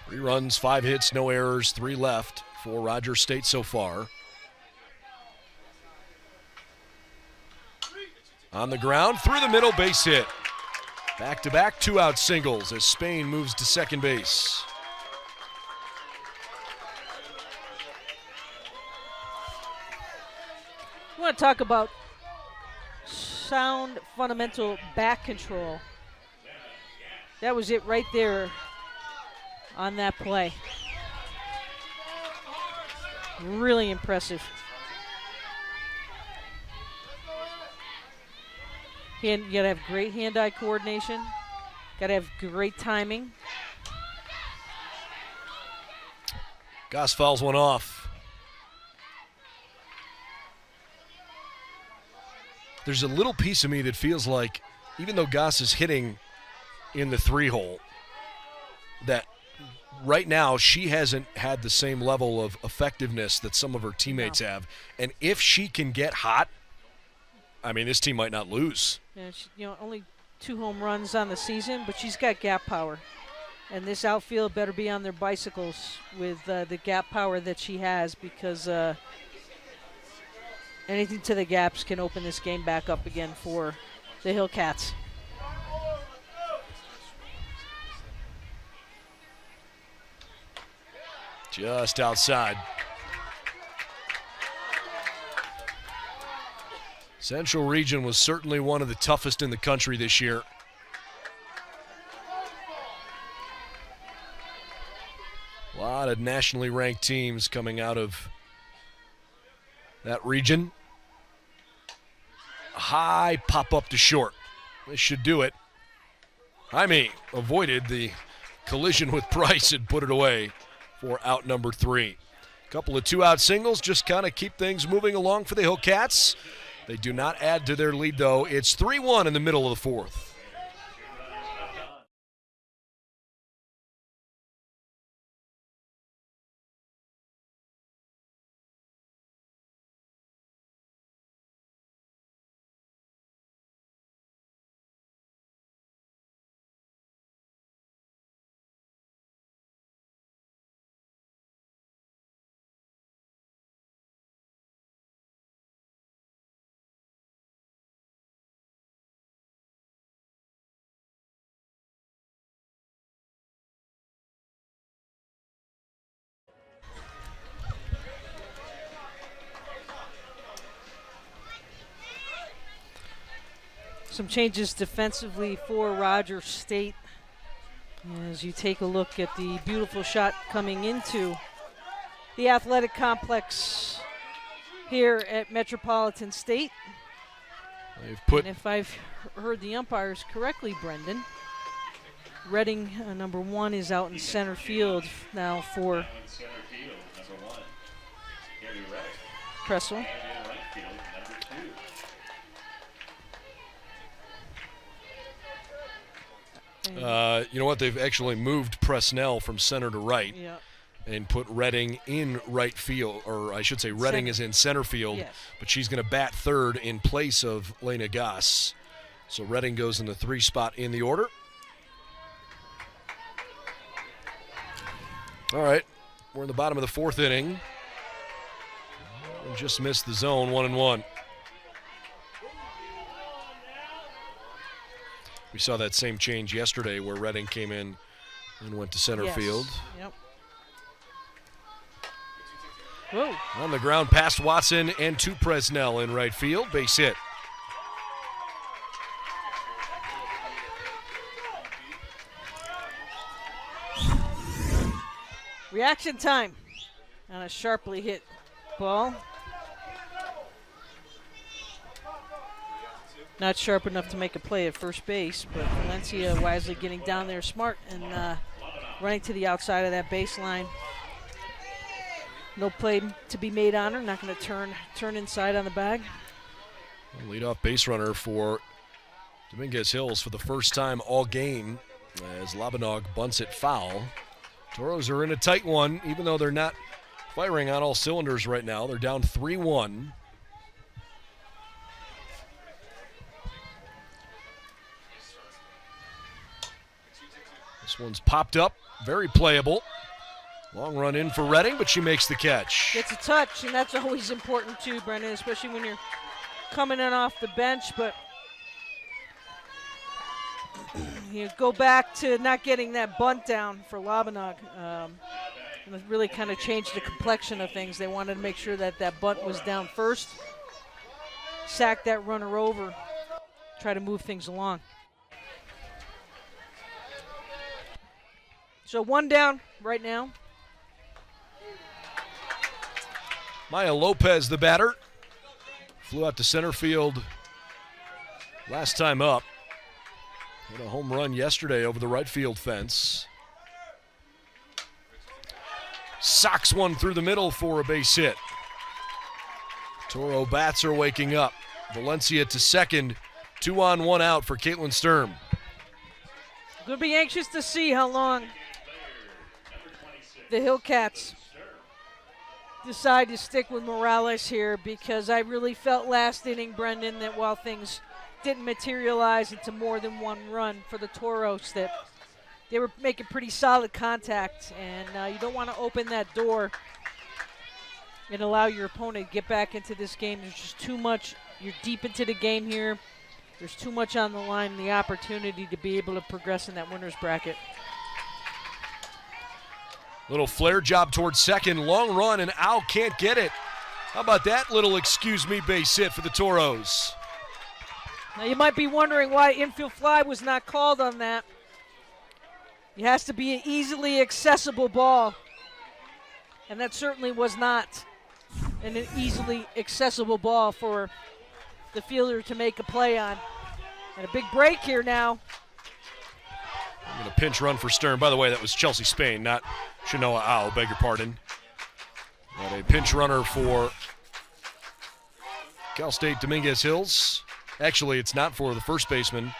Three runs, 5 hits, no errors, 3 left for Rogers State so far. On the ground, through the middle, base hit. Back-to-back 2-out singles as Spain moves to second base. want to talk about sound fundamental back control. That was it right there on that play. Really impressive. You gotta have great hand-eye coordination. Gotta have great timing. Goss fouls one off. There's a little piece of me that feels like, even though Goss is hitting in the 3-hole, that right now she hasn't had the same level of effectiveness that some of her teammates have. And if she can get hot, I mean, this team might not lose. Yeah, only 2 home runs on the season, but she's got gap power. And this outfield better be on their bicycles with the gap power that she has, because anything to the gaps can open this game back up again for the Hillcats. Just outside. Central Region was certainly one of the toughest in the country this year. A lot of nationally ranked teams coming out of that region. A high pop up to short. This should do it. Jaime avoided the collision with Price and put it away for out number 3. Couple of 2-out singles just kind of keep things moving along for the Hillcats. They do not add to their lead, though. It's 3-1 in the middle of the 4th. Some changes defensively for Rogers State. As you take a look at the beautiful shot coming into the athletic complex here at Metropolitan State. They've put, and if I've heard the umpires correctly, Brendan, Redding, number 1, is out in center field now for Cresswell. You know what? They've actually moved Presnell from center to right, yeah, and put Redding in right field, or I should say Redding is in center field, yes, but she's going to bat third in place of Lena Goss. So Redding goes in the 3 spot in the order. All right, we're in the bottom of the 4th inning. We just missed the zone, 1-1. We saw that same change yesterday where Redding came in and went to center field. Yep. Whoa. On the ground past Watson and to Presnell in right field. Base hit. Reaction time on a sharply hit ball. Not sharp enough to make a play at first base, but Valencia wisely getting down there smart and running to the outside of that baseline. No play to be made on her. Not going to turn inside on the bag. Leadoff base runner for Dominguez Hills for the first time all game as Labanog bunts it foul. Toros are in a tight one, even though they're not firing on all cylinders right now. They're down 3-1. This one's popped up, very playable. Long run in for Redding, but she makes the catch. Gets a touch, and that's always important too, Brendan, especially when you're coming in off the bench. But you go back to not getting that bunt down for Labanog. And it really kind of changed the complexion of things. They wanted to make sure that that bunt was down first. sack that runner over, try to move things along. So 1 down right now. Maya Lopez, the batter, flew out to center field last time up. Hit a home run yesterday over the right field fence. Socks one through the middle for a base hit. Toro bats are waking up. Valencia to second. 2 on, 1 out for Caitlin Sturm. Going to be anxious to see how long the Hillcats decide to stick with Morales here, because I really felt last inning, Brendan, that while things didn't materialize into more than 1 run for the Toros, that they were making pretty solid contact, and you don't want to open that door and allow your opponent to get back into this game. There's just too much. You're deep into the game here. There's too much on the line, the opportunity to be able to progress in that winner's bracket. Little flare job towards second, long run, and Al can't get it. How about that little excuse me base hit for the Toros? Now you might be wondering why infield fly was not called on that. It has to be an easily accessible ball, and that certainly was not an easily accessible ball for the fielder to make a play on. And a big break here now. I'm going to pinch run for Stern. By the way, that was Chelsea Spain, not Shanoa Au, beg your pardon. But a pinch runner for Cal State Dominguez Hills. Actually, it's not for the first baseman.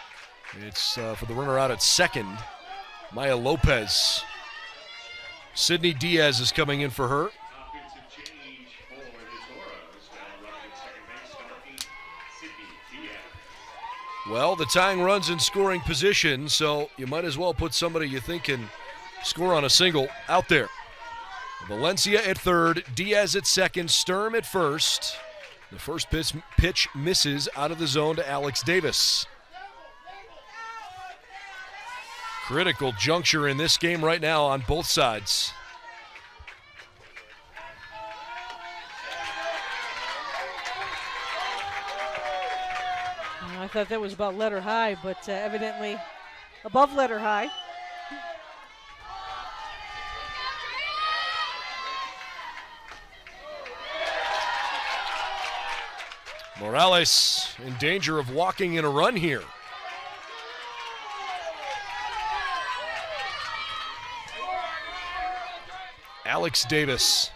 It's for the runner out at second, Maya Lopez. Sydney Diaz is coming in for her. Offensive change for the Toros. Now running at second base, number 8, Sydney Diaz. Well, the tying run's in scoring position, so you might as well put somebody you think can score on a single out there. Valencia at third, Diaz at second, Sturm at first. The first pitch misses out of the zone to Alex Davis. Critical juncture in this game right now on both sides. I thought that was about letter high, but evidently above letter high. Morales in danger of walking in a run here. Alex Davis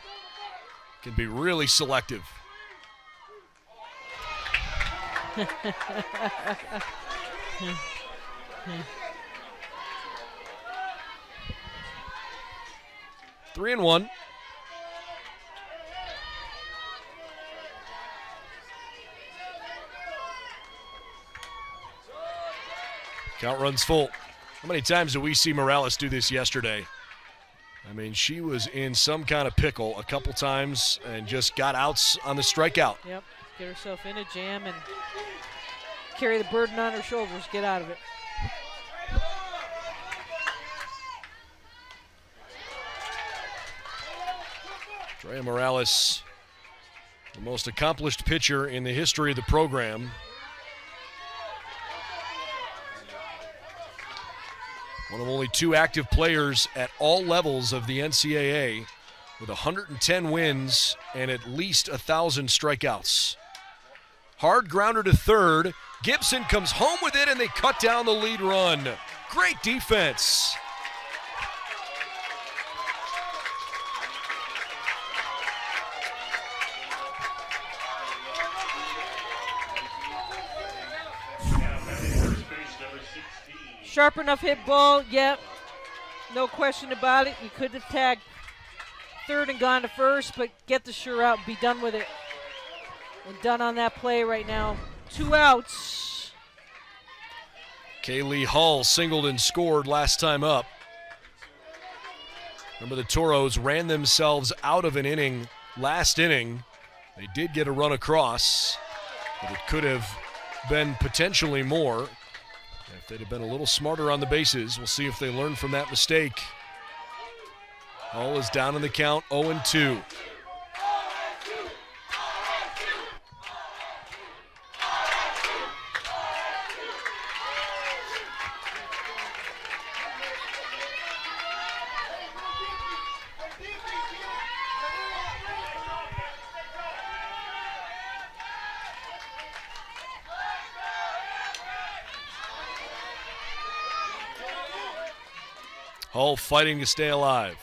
can be really selective. Three and one. Count runs full. How many times did we see Morales do this yesterday? I mean, she was in some kind of pickle a couple times and just got outs on the strikeout. Yep, get herself in a jam and carry the burden on her shoulders, get out of it. Drea Morales, the most accomplished pitcher in the history of the program. One of only 2 active players at all levels of the NCAA with 110 wins and at least 1,000 strikeouts. Hard grounder to third. Gibson comes home with it and they cut down the lead run. Great defense. Sharp enough hit ball, yep. No question about it. You could have tagged third and gone to first, but get the sure out and be done with it. And done on that play right now. 2 outs. Kaylee Hull singled and scored last time up. Remember, the Toros ran themselves out of an inning last inning. They did get a run across, but it could have been potentially more if they'd have been a little smarter on the bases. We'll see if they learn from that mistake. Hull is down in the count, 0-2. Hull fighting to stay alive.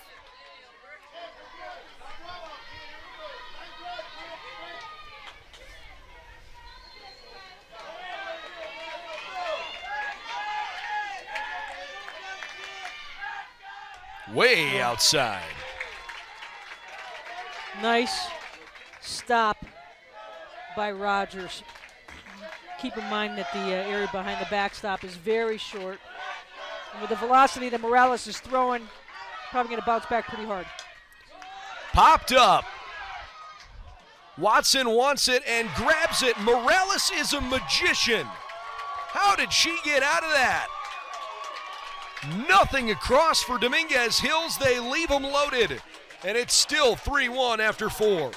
Way outside. Nice stop by Rogers. Keep in mind that the area behind the backstop is very short. And with the velocity that Morales is throwing, probably going to bounce back pretty hard. Popped up. Watson wants it and grabs it. Morales is a magician. How did she get out of that? Nothing across for Dominguez Hills. They leave them loaded. And it's still 3-1 after 4.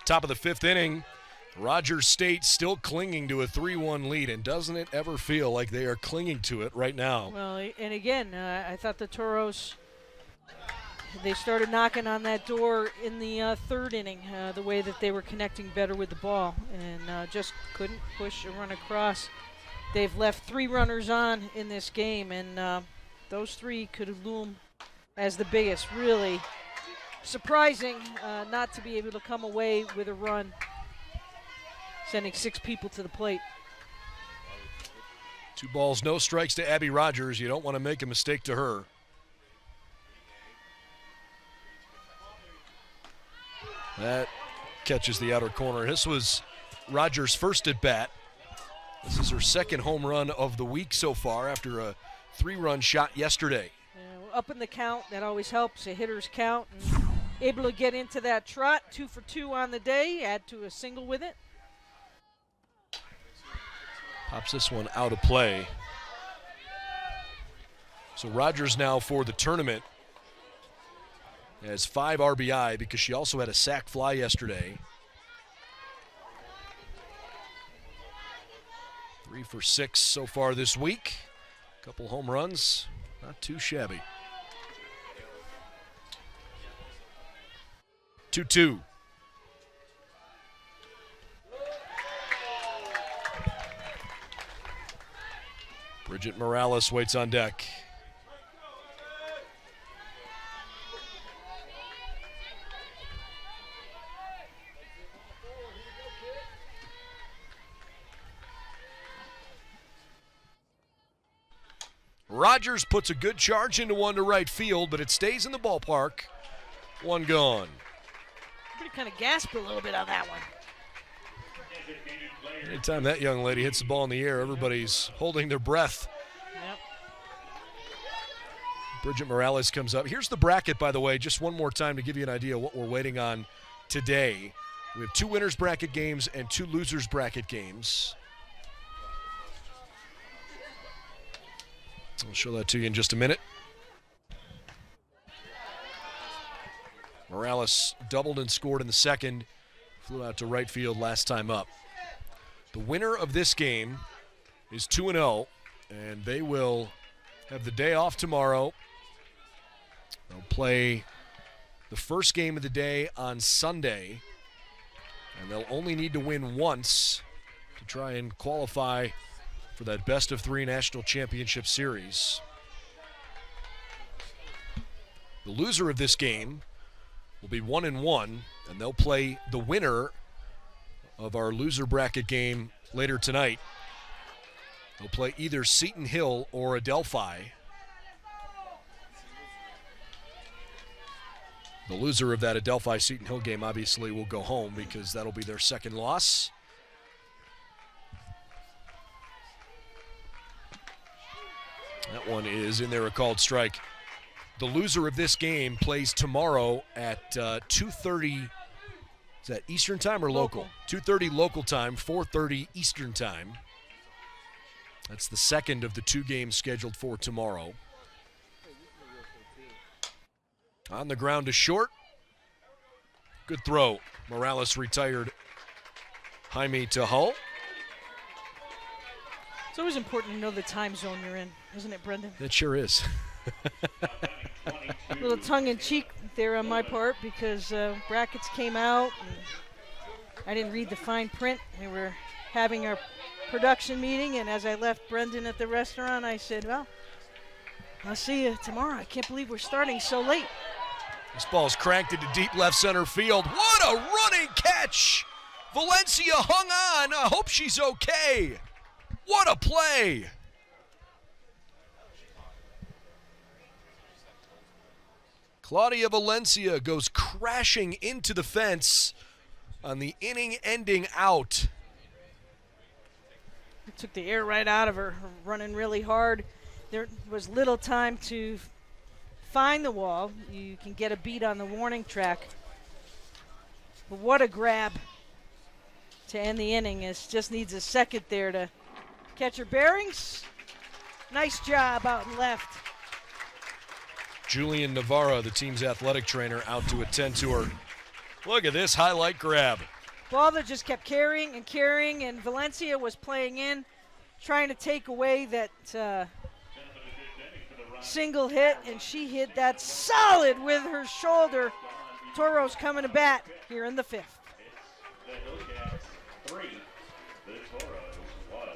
Top of the 5th inning, Rogers State still clinging to a 3-1 lead, and doesn't it ever feel like they are clinging to it right now? Well, and again, I thought the Toros, they started knocking on that door in the 3rd inning, the way that they were connecting better with the ball, and just couldn't push a run across. They've left 3 runners on in this game, and those 3 could loom as the biggest. Really surprising not to be able to come away with a run, sending 6 people to the plate. 2 balls, no strikes to Abby Rogers. You don't want to make a mistake to her. That catches the outer corner. This was Rogers' first at bat. This is her 2nd home run of the week so far after a 3-run shot yesterday. Yeah, up in the count, that always helps, a hitter's count. And able to get into that trot, 2 for 2 on the day, add to a single with it. Pops this one out of play. So Rogers now for the tournament has 5 RBI because she also had a sac fly yesterday. 3 for 6 so far this week. Couple home runs, not too shabby. 2-2. Bridget Morales waits on deck. Rogers puts a good charge into one to right field, but it stays in the ballpark. 1 gone. Everybody kind of gasped a little bit on that one. Anytime that young lady hits the ball in the air, everybody's holding their breath. Yep. Bridget Morales comes up. Here's the bracket, by the way, just one more time to give you an idea of what we're waiting on today. We have 2 winners bracket games and 2 losers bracket games. I'll show that to you in just a minute. Morales doubled and scored in the 2nd. Flew out to right field last time up. The winner of this game is 2-0, and they will have the day off tomorrow. They'll play the first game of the day on Sunday, and they'll only need to win once to try and qualify for that best-of-3 national championship series. The loser of this game will be 1-1, and they'll play the winner of our loser bracket game later tonight. They'll play either Seton Hill or Adelphi. The loser of that Adelphi-Seton Hill game obviously will go home because that'll be their second loss. That one is in there, a called strike. The loser of this game plays tomorrow at 2:30. Is that Eastern time or local? 2:30 local time, 4:30 Eastern time. That's the second of the two games scheduled for tomorrow. On the ground to short. Good throw. Morales retired. Jaime to Hull. It's always important to know the time zone you're in, isn't it, Brendan? It sure is. A little tongue-in-cheek there on my part because brackets came out. And I didn't read the fine print. We were having our production meeting, and as I left Brendan at the restaurant, I said, well, I'll see you tomorrow. I can't believe we're starting so late. This ball's cranked into deep left center field. What a running catch! Valencia hung on. I hope she's okay. What a play! Claudia Valencia goes crashing into the fence on the inning-ending out. It took the air right out of her, running really hard. There was little time to find the wall. You can get a beat on the warning track. But what a grab to end the inning. It just needs a second there to catch her bearings. Nice job out and left. Julian Navarro, the team's athletic trainer, out to attend to her. Look at this highlight grab. Ball that just kept carrying, and Valencia was playing in, trying to take away that single hit, and she hit that solid with her shoulder. Toros coming to bat here in the fifth. The Toros won.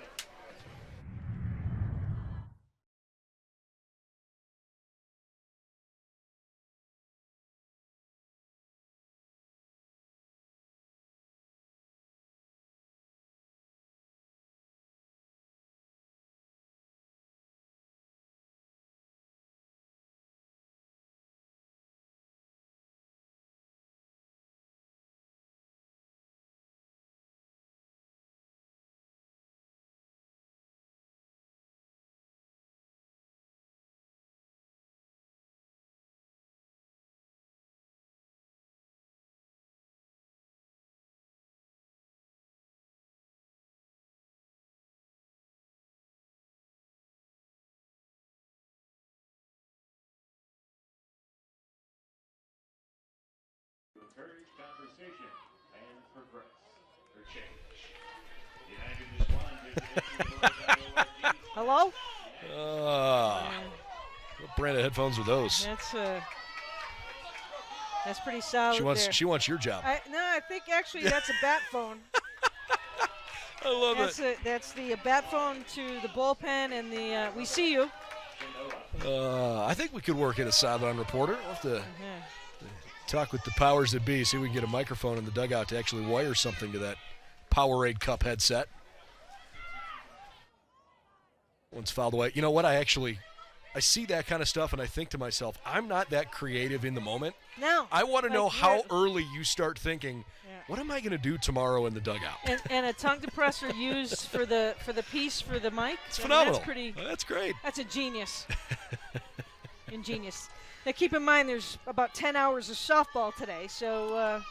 Encourage conversation and progress or change. United is one. Hello? What brand of headphones are those? That's pretty solid. She wants your job. I think actually that's a bat phone. I love it. That's the bat phone to the bullpen and the we see you. I think we could work at a sideline reporter. We'll have to talk with the powers that be, see if we can get a microphone in the dugout to actually wire something to that Powerade Cup headset. Once fouled away. You know what? I see that kind of stuff and I think to myself, I'm not that creative in the moment. No. I want to know how early you start thinking, what am I going to do tomorrow in the dugout? And a tongue depressor used for the piece for the mic. It's phenomenal. That's great. That's a genius. Ingenious. Now keep in mind there's about 10 hours of softball today, so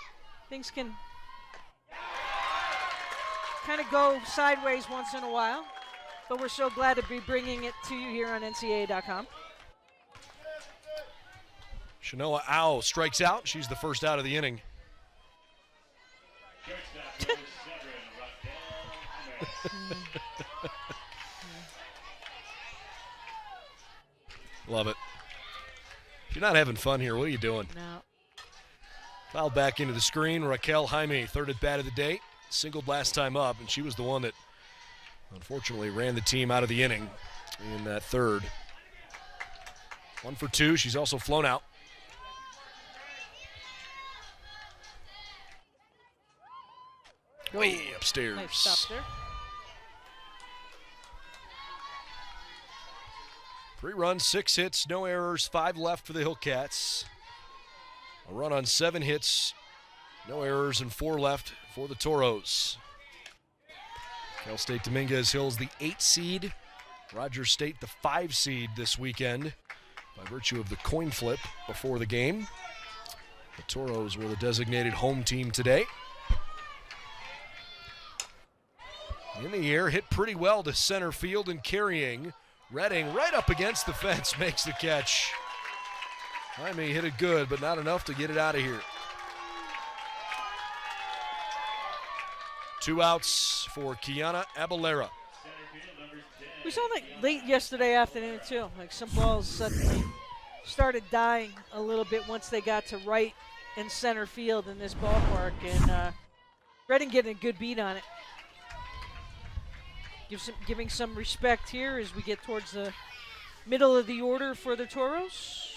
things can kind of go sideways once in a while. But we're so glad to be bringing it to you here on NCAA.com. Shanoa Au strikes out. She's the first out of the inning. Love it. If you're not having fun here, what are you doing? No. Fouled back into the screen. Raquel Jaime, third at bat of the day. Singled last time up, and she was the one that unfortunately ran the team out of the inning in that third. 1 for 2. She's also flown out. Way upstairs. Nice stop there. 3 runs, 6 hits, no errors, 5 left for the Hillcats. A run on 7 hits, no errors, and 4 left for the Toros. State Dominguez Hills, the 8 seed. Rogers State, the 5 seed this weekend by virtue of the coin flip before the game. The Toros were the designated home team today. In the air, hit pretty well to center field and carrying. Redding right up against the fence makes the catch. Jaime hit it good, but not enough to get it out of here. 2 outs for Kiana Abalera. We saw that late yesterday afternoon too. Like some balls suddenly started dying a little bit once they got to right and center field in this ballpark, and Redding getting a good beat on it. Giving some respect here as we get towards the middle of the order for the Toros.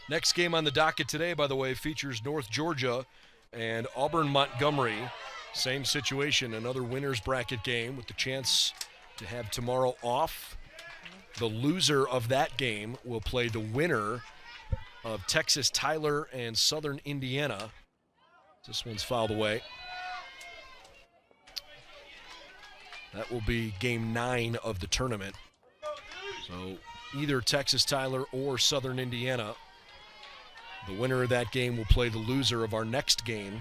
Next game on the docket today, by the way, features North Georgia and Auburn Montgomery. Same situation, another winner's bracket game with the chance to have tomorrow off. The loser of that game will play the winner of Texas Tyler and Southern Indiana. This one's fouled away. That will be game 9 of the tournament. So either Texas Tyler or Southern Indiana. The winner of that game will play the loser of our next game.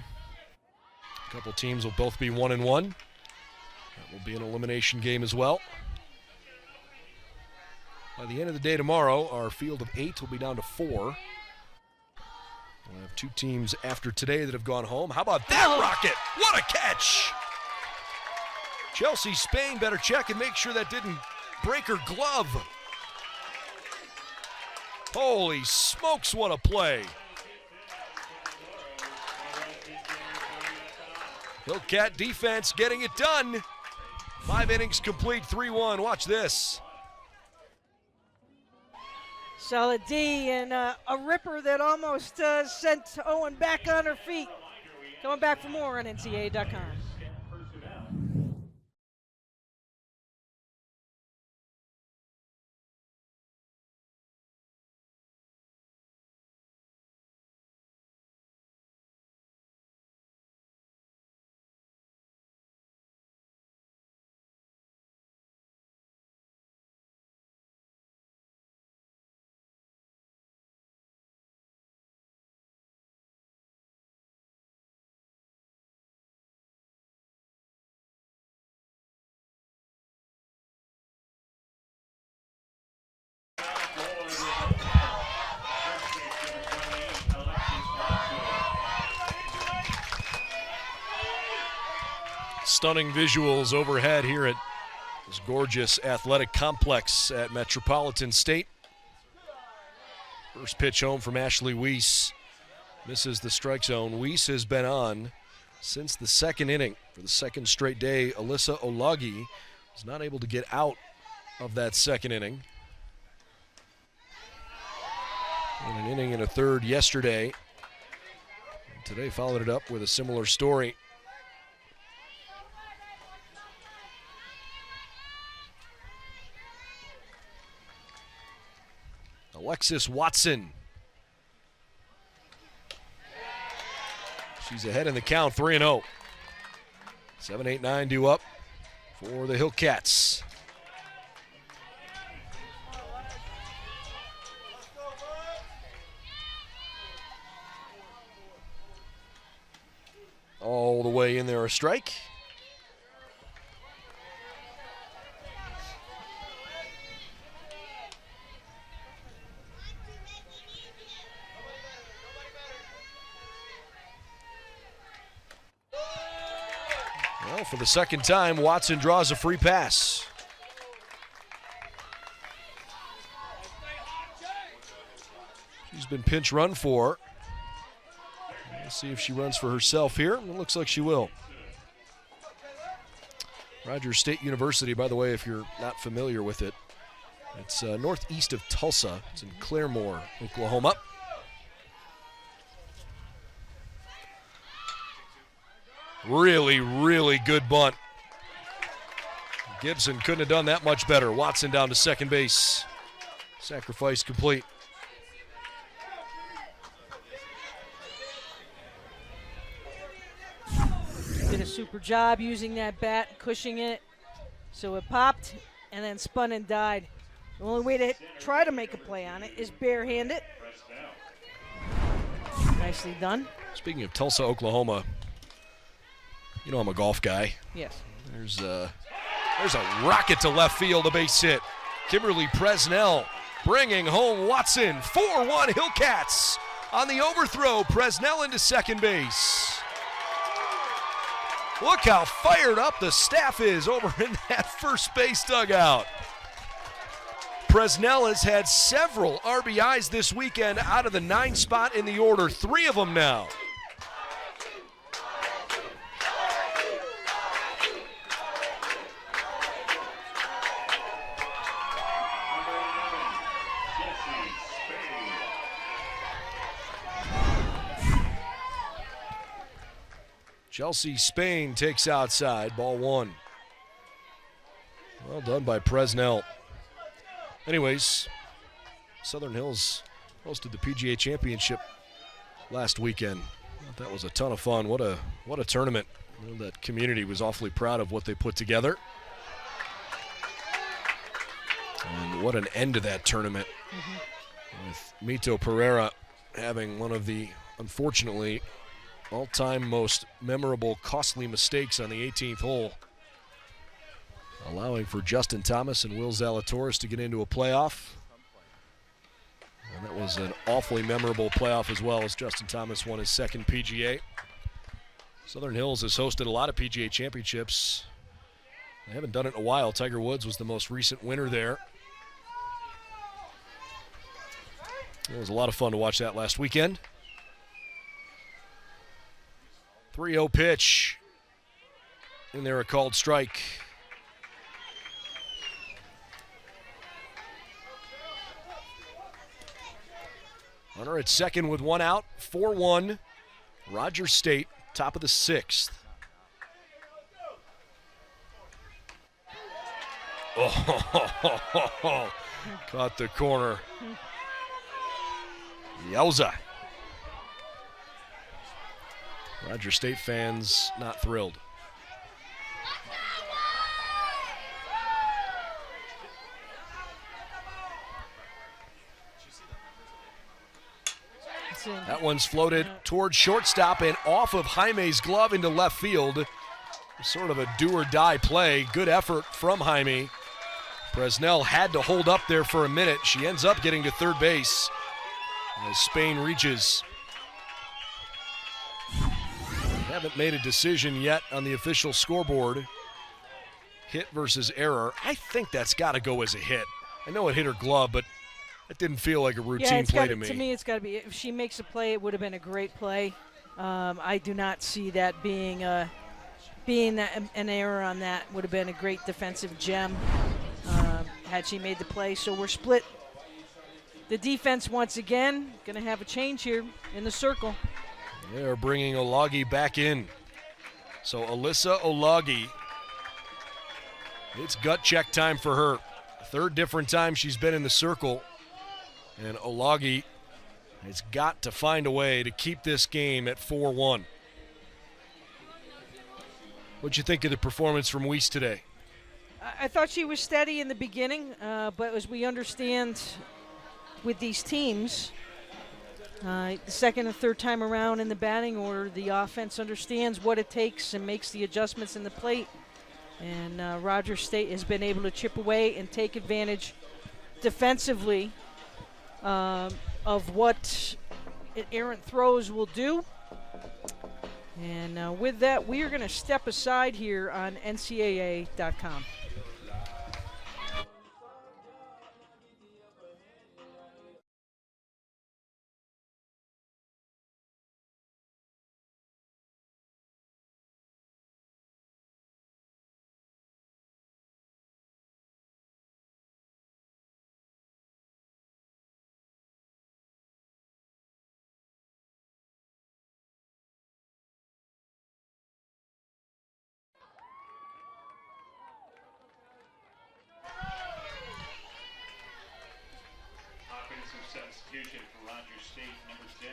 A couple teams will both be 1-1. That will be an elimination game as well. By the end of the day tomorrow, our field of 8 will be down to 4. We'll have 2 teams after today that have gone home. How about that rocket? What a catch! Chelsea Spain better check and make sure that didn't break her glove. Holy smokes, what a play. Hillcat defense getting it done. 5 innings complete, 3-1. Watch this. Solid D and a ripper that almost sent Owen back on her feet. Coming back for more on NCAA.com. Stunning visuals overhead here at this gorgeous athletic complex at Metropolitan State. First pitch home from Ashley Weiss. Misses the strike zone. Weiss has been on since the 2nd inning. For the 2nd straight day, Alyssa Olagi was not able to get out of that 2nd inning. And an inning and a 3rd yesterday. And today followed it up with a similar story. Alexis Watson. She's ahead in the count, 3-0. 7-8-9 due up for the Hillcats. All the way in there, a strike. Well, for the 2nd time, Watson draws a free pass. She's been pinch run for. Let's see if she runs for herself here. It looks like she will. Rogers State University, by the way, if you're not familiar with it, it's northeast of Tulsa. It's in Claremore, Oklahoma. Really, really good bunt. Gibson couldn't have done that much better. Watson down to second base. Sacrifice complete. Did a super job using that bat, cushioning it so it popped and then spun and died. The only way to try to make a play on it is barehanded. Nicely done. Speaking of Tulsa, Oklahoma, you know I'm a golf guy. Yes. There's a rocket to left field, a base hit. Kimberly Presnell bringing home Watson. 4-1 Hillcats on the overthrow. Presnell into second base. Look how fired up the staff is over in that first base dugout. Presnell has had several RBIs this weekend out of the 9 spot in the order, 3 of them now. Chelsea Spain takes outside, ball 1. Well done by Presnell. Anyways, Southern Hills hosted the PGA Championship last weekend. That was a ton of fun. What a tournament. You know, that community was awfully proud of what they put together. And what an end to that tournament. With Mito Pereira having one of the, unfortunately, all-time most memorable, costly mistakes on the 18th hole, allowing for Justin Thomas and Will Zalatoris to get into a playoff. And that was an awfully memorable playoff as well, as Justin Thomas won his second PGA. Southern Hills has hosted a lot of PGA championships. They haven't done it in a while. Tiger Woods was the most recent winner there. It was a lot of fun to watch that last weekend. 3-0 pitch. And there a called strike. Runner at second with 1 out. 4-1. Rogers State, top of the 6th. Oh, caught the corner. Yowza. Rogers State fans not thrilled. That one's floated towards shortstop and off of Jaime's glove into left field. Sort of a do-or-die play. Good effort from Jaime. Presnell had to hold up there for a minute. She ends up getting to third base as Spain reaches. Haven't made a decision yet on the official scoreboard. Hit versus error. I think that's got to go as a hit. I know it hit her glove, but it didn't feel like a routine play to me. To me, it's got to be. If she makes a play, it would have been a great play. I do not see that being an error on that. Would have been a great defensive gem had she made the play. So we're split. The defense once again going to have a change here in the circle. They are bringing Olagi back in. So Alyssa Olagi, it's gut check time for her. Third different time she's been in the circle. And Olagi has got to find a way to keep this game at 4-1. What'd you think of the performance from Weiss today? I thought she was steady in the beginning, but as we understand with these teams, the second and third time around in the batting order, the offense understands what it takes and makes the adjustments in the plate. And Rogers State has been able to chip away and take advantage defensively of what errant throws will do. And with that, we are going to step aside here on NCAA.com. Substitution for Rogers State, number 10,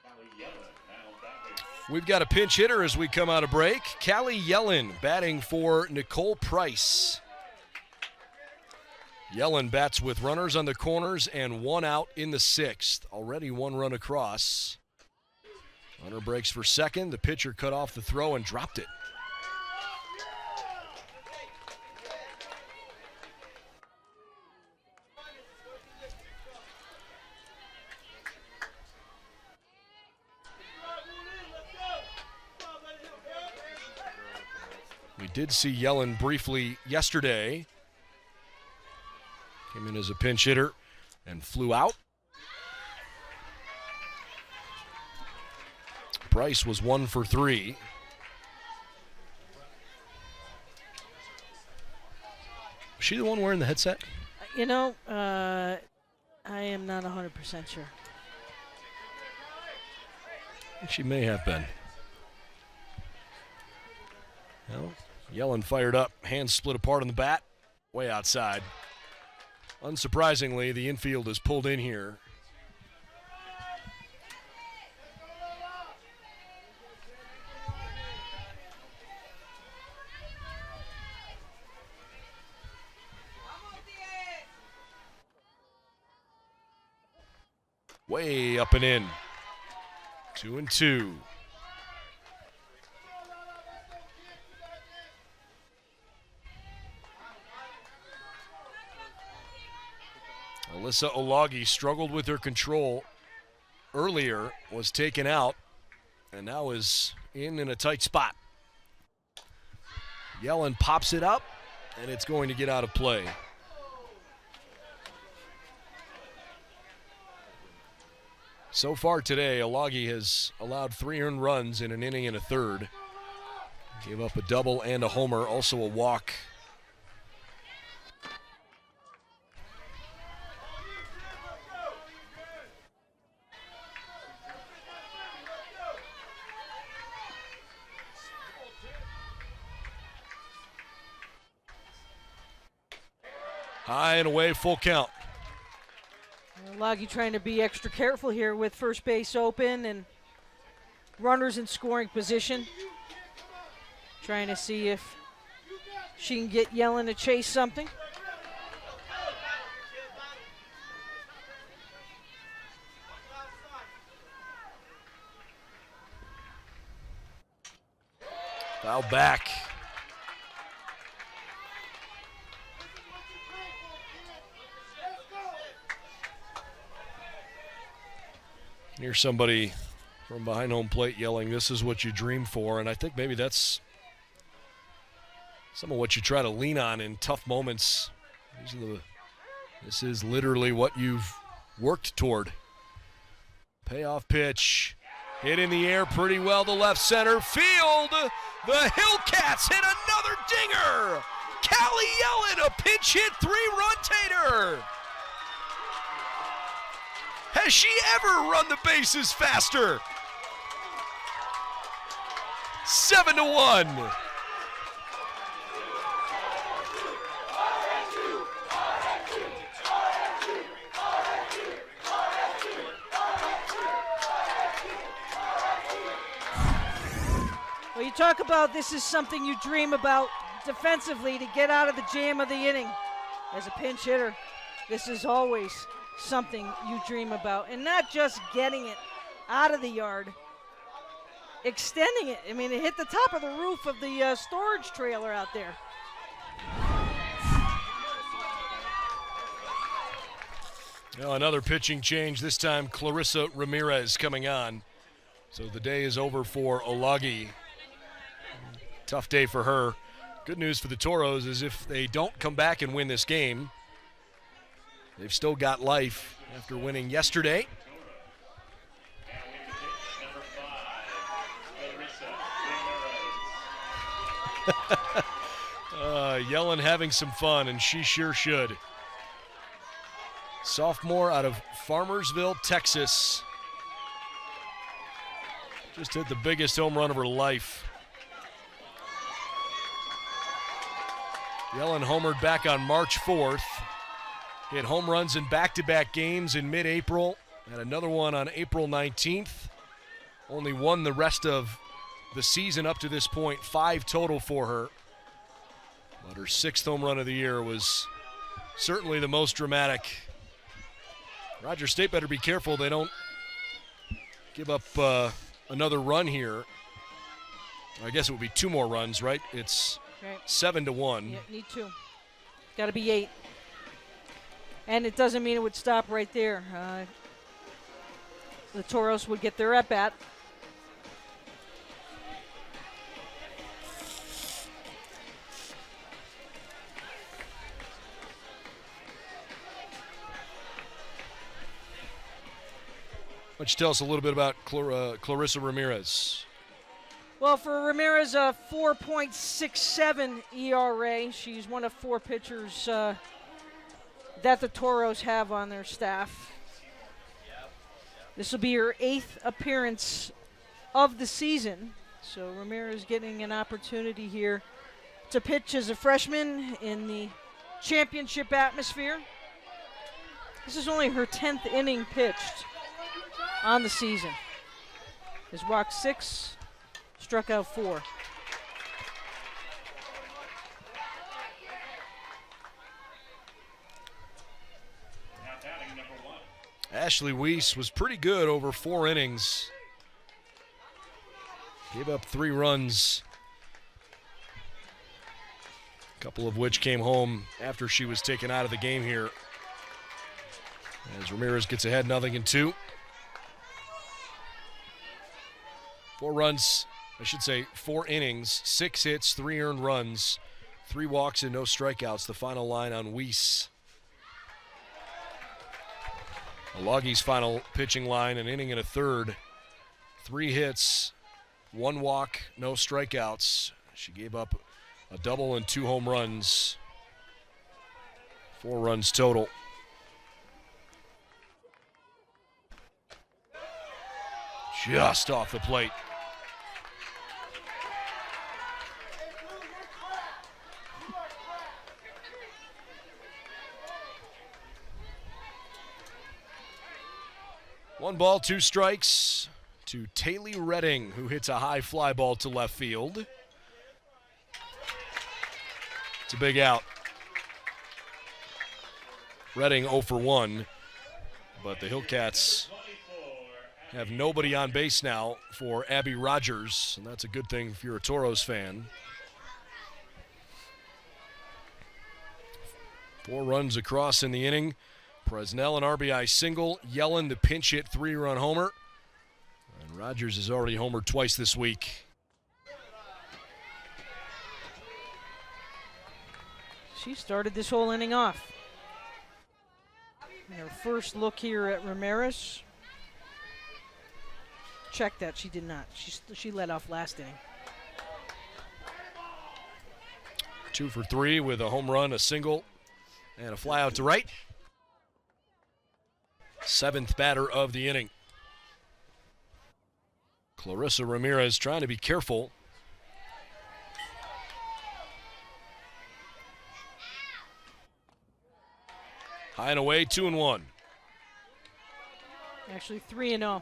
Callie Yellen, now batting. We've got a pinch hitter as we come out of break. Callie Yellen batting for Nicole Price. Yellen bats with runners on the corners and one out in the sixth. Already one run across. Runner breaks for second. The pitcher cut off the throw and dropped it. We did see Yellen briefly yesterday. Came in as a pinch hitter and flew out. Price was 1 for 3. Was she the one wearing the headset? You know, I am not 100% sure. I think she may have been. Well, Yellen fired up, hands split apart on the bat, way outside. Unsurprisingly, the infield is pulled in here. Way up and in. 2-2. Alyssa Olagi struggled with her control earlier, was taken out, and now is in a tight spot. Yellen pops it up, and it's going to get out of play. So far today, Olagi has allowed 3 earned runs in an inning and a third. Gave up a double and a homer, also a walk. High and away, full count. Loggy trying to be extra careful here with first base open and runners in scoring position. Trying to see if she can get Yellen to chase something. Foul back. Here's somebody from behind home plate yelling, "This is what you dream for," and I think maybe that's some of what you try to lean on in tough moments. This is literally what you've worked toward. Payoff pitch, hit in the air pretty well to left center field. The Hillcats hit another dinger. Callie Yellen, a pinch hit 3-run tater. Has she ever run the bases faster? 7-1. Well, you talk about this is something you dream about defensively to get out of the jam of the inning. As a pinch hitter, this is always something you dream about, and not just getting it out of the yard, extending it. I mean, it hit the top of the roof of the storage trailer out there. Well, another pitching change, this time Clarissa Ramirez coming on. So the day is over for Olagi. Tough day for her. Good news for the Toros is if they don't come back and win this game, they've still got life after winning yesterday. Yellen having some fun, and she sure should. Sophomore out of Farmersville, Texas. Just hit the biggest home run of her life. Yellen homered back on March 4th. hit home runs in back-to-back games in mid-April, and another one on April 19th. Only won the rest of the season up to this point, 5 total for her. But her 6th home run of the year was certainly the most dramatic. Rogers State better be careful they don't give up another run here. I guess it would be 2 more runs, right? It's Right. 7-1. Yeah, need 2. Got to be 8. And it doesn't mean it would stop right there. The Toros would get their at-bat. Why don't you tell us a little bit about Clarissa Ramirez? Well, for Ramirez, a 4.67 ERA. She's one of 4 pitchers that the Toros have on their staff. This will be her 8th appearance of the season. So Ramirez getting an opportunity here to pitch as a freshman in the championship atmosphere. This is only her 10th inning pitched on the season. Has walked 6, struck out 4. Now batting number 1. Ashley Weiss was pretty good over 4 innings. Gave up 3 runs, a couple of which came home after she was taken out of the game here. As Ramirez gets ahead 0-2. 4 runs, I should say 4 innings, 6 hits, 3 earned runs, 3 walks and no strikeouts. The final line on Weiss. Alagi's final pitching line, an inning and a third. 3 hits, 1 walk, no strikeouts. She gave up a double and 2 home runs. 4 runs total. Just off the plate. One ball, 2 strikes to Taylor Redding, who hits a high fly ball to left field. It's a big out. Redding 0 for 1, but the Hillcats have nobody on base now for Abby Rogers, and that's a good thing if you're a Toros fan. 4 runs across in the inning. Presnell an RBI single, Yellen the pinch hit 3-run homer, and Rogers has already homered twice this week. She started this whole inning off. And her first look here at Ramirez. Check that, she did not. She let off last inning. 2 for 3 with a home run, a single, and a fly out to right. 7th batter of the inning. Clarissa Ramirez trying to be careful. High and away, 2-1. Actually 3-0.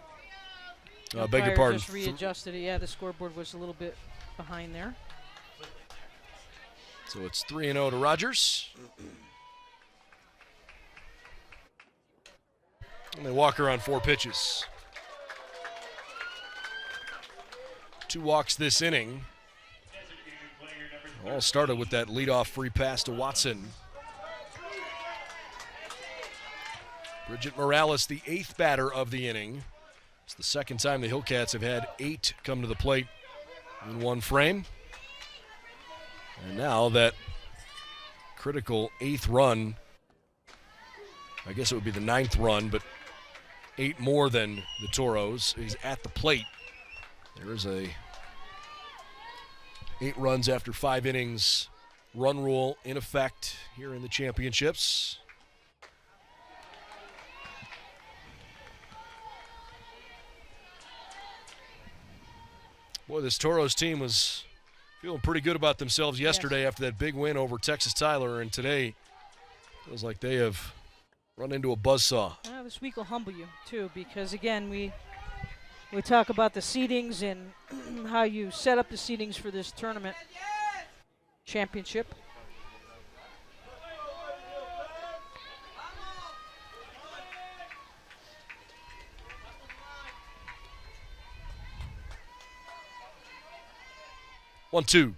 Beg your pardon. Just readjusted it. Yeah, the scoreboard was a little bit behind there. So it's 3-0 to Rogers. And they walk her on 4 pitches. 2 walks this inning. All started with that leadoff free pass to Watson. Bridget Morales, the 8th batter of the inning. It's the second time the Hillcats have had 8 come to the plate in one frame. And now that critical 8th run, I guess it would be the 9th run, but 8 more than the Toros is at the plate. There is a 8 runs after 5 innings run rule in effect here in the championships. Boy, this Toros team was feeling pretty good about themselves yesterday after that big win over Texas Tyler, and today feels like they have run into a buzzsaw. This week will humble you, too, because, again, we talk about the seedings and how you set up the seedings for this tournament championship. One, two.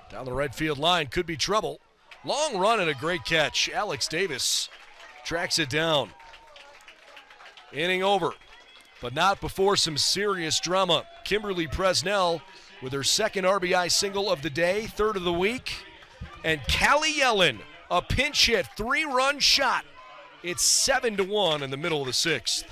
Down the right field line, could be trouble. Long run and a great catch. Alex Davis tracks it down. Inning over, but not before some serious drama. Kimberly Presnell with her second RBI single of the day, third of the week. And Callie Yellen, a pinch hit, 3-run shot. It's 7-1 in the middle of the sixth.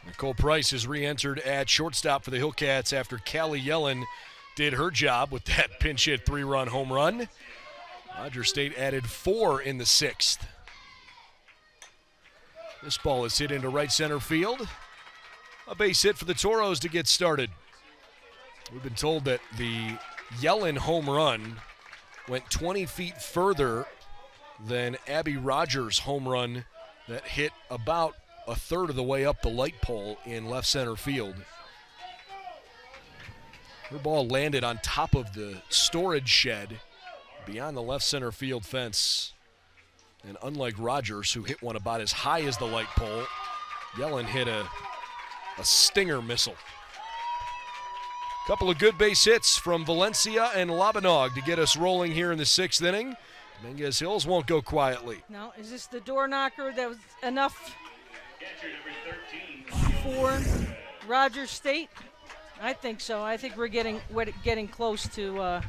Nicole Price is re-entered at shortstop for the Hillcats after Callie Yellen did her job with that pinch hit 3-run home run. Rogers State added 4 in the sixth. This ball is hit into right center field. A base hit for the Toros to get started. We've been told that the Yellen home run went 20 feet further than Abby Rogers' home run that hit about a third of the way up the light pole in left center field. Her ball landed on top of the storage shed beyond the left center field fence. And unlike Rogers, who hit one about as high as the light pole, Yellen hit a stinger missile. Couple of good base hits from Valencia and Labanog to get us rolling here in the sixth inning. Dominguez Hills won't go quietly. Now, is this the door knocker that was enough for Rogers State? I think so. I think we're getting close to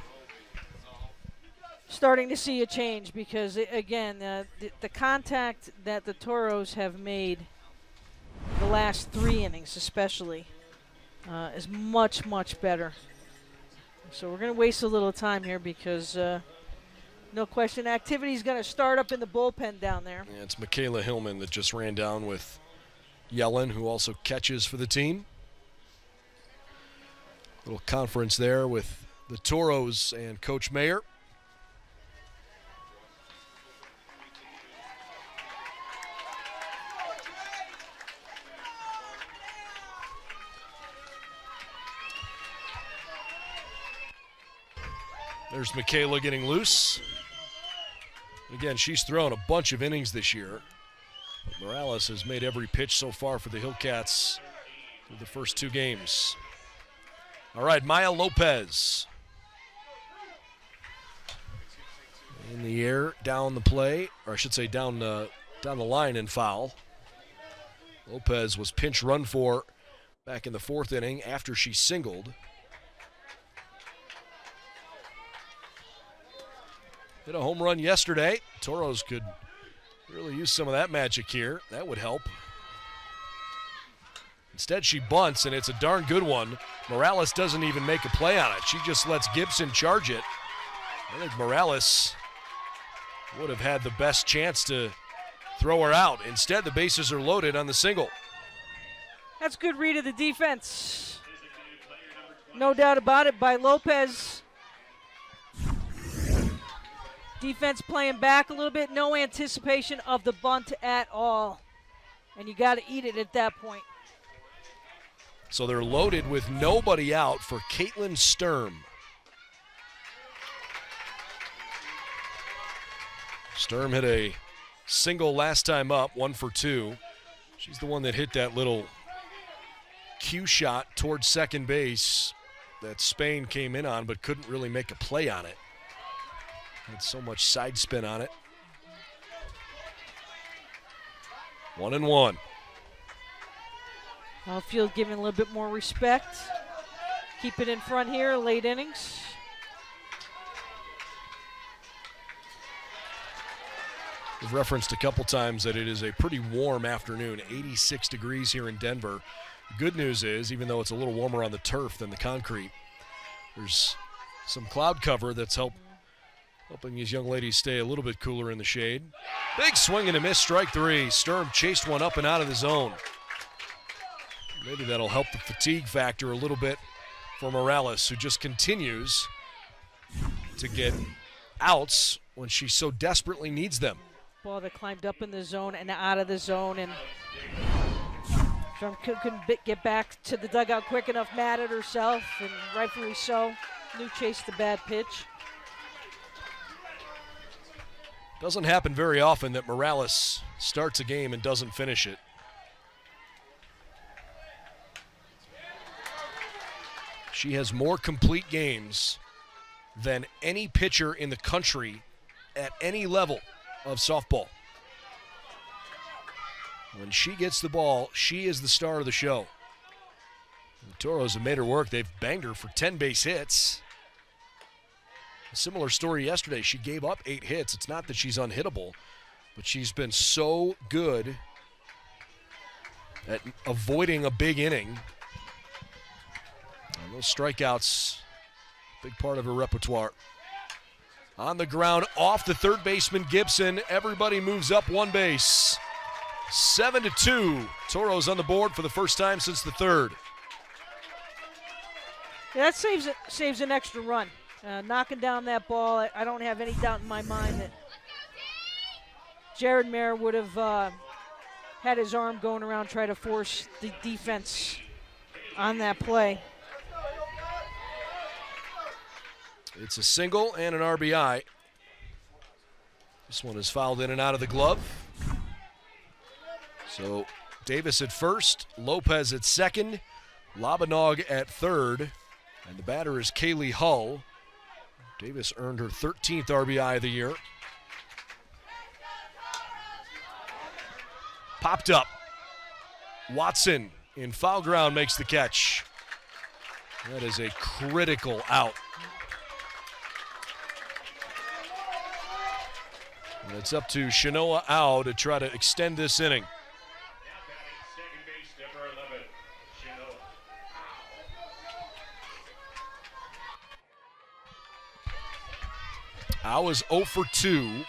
starting to see a change because, again, the contact that the Toros have made the last 3 innings especially is much, much better. So we're going to waste a little time here because no question activity is going to start up in the bullpen down there. Yeah, it's Michaela Hillman that just ran down with Yellen, who also catches for the team. Little conference there with the Toros and Coach Mayer. There's Michaela getting loose. Again, she's thrown a bunch of innings this year. But Morales has made every pitch so far for the Hillcats through the first 2 games. All right, Maya Lopez. In the air, down the play, or I should say down the line and foul. Lopez was pinch run for back in the 4th inning after she singled. Hit a home run yesterday. Toros could really use some of that magic here. That would help. Instead, she bunts, and it's a darn good one. Morales doesn't even make a play on it. She just lets Gibson charge it. I think Morales would have had the best chance to throw her out. Instead, the bases are loaded on the single. That's a good read of the defense. No doubt about it by Lopez. Defense playing back a little bit. No anticipation of the bunt at all. And you got to eat it at that point. So they're loaded with nobody out for Caitlin Sturm. Sturm hit a single last time up, 1 for 2. She's the one that hit that little cue shot towards second base that Spain came in on but couldn't really make a play on it. Had so much side spin on it. 1-1. Outfield giving a little bit more respect. Keep it in front here, late innings. We've referenced a couple times that it is a pretty warm afternoon, 86 degrees here in Denver. Good news is, even though it's a little warmer on the turf than the concrete, there's some cloud cover that's helping these young ladies stay a little bit cooler in the shade. Big swing and a miss, strike 3. Sturm chased one up and out of the zone. Maybe that'll help the fatigue factor a little bit for Morales, who just continues to get outs when she so desperately needs them. Ball that climbed up in the zone and out of the zone, and Sturm couldn't get back to the dugout quick enough, mad at herself, and rightfully so. Knew chased the bad pitch. Doesn't happen very often that Morales starts a game and doesn't finish it. She has more complete games than any pitcher in the country at any level of softball. When she gets the ball, she is the star of the show. The Toros have made her work. They've banged her for 10 base hits. A similar story yesterday. She gave up 8 hits. It's not that she's unhittable, but she's been so good at avoiding a big inning. And those strikeouts, big part of her repertoire. On the ground, off the third baseman Gibson. Everybody moves up 1 base. 7-2. Toros on the board for the first time since the third. Yeah, that saves an extra run. Knocking down that ball, I don't have any doubt in my mind that Jared Mayer would have had his arm going around, try to force the defense on that play. It's a single and an RBI. This one is fouled in and out of the glove. So Davis at first, Lopez at second, Labanog at third, and the batter is Kaylee Hull. Davis earned her 13th RBI of the year. Popped up. Watson in foul ground makes the catch. That is a critical out. And it's up to Shanoa Au to try to extend this inning. Second base, number 11, Shinoa. Au is 0 for 2.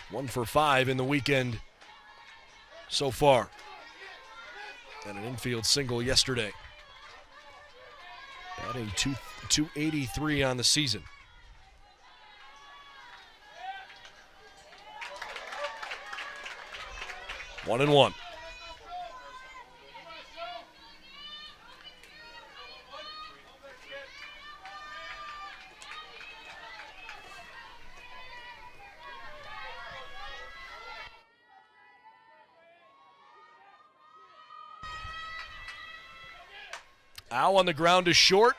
One for 5 in the weekend so far. And an infield single yesterday. Batting 283 on the season. One and one. Au on the ground is short.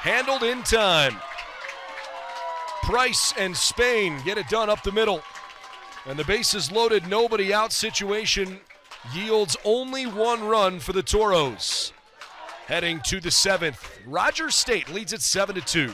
Handled in time. Price and Spain get it done up the middle. And the bases loaded, nobody out situation yields only 1 run for the Toros. Heading to the 7th. Rogers State leads it 7-2.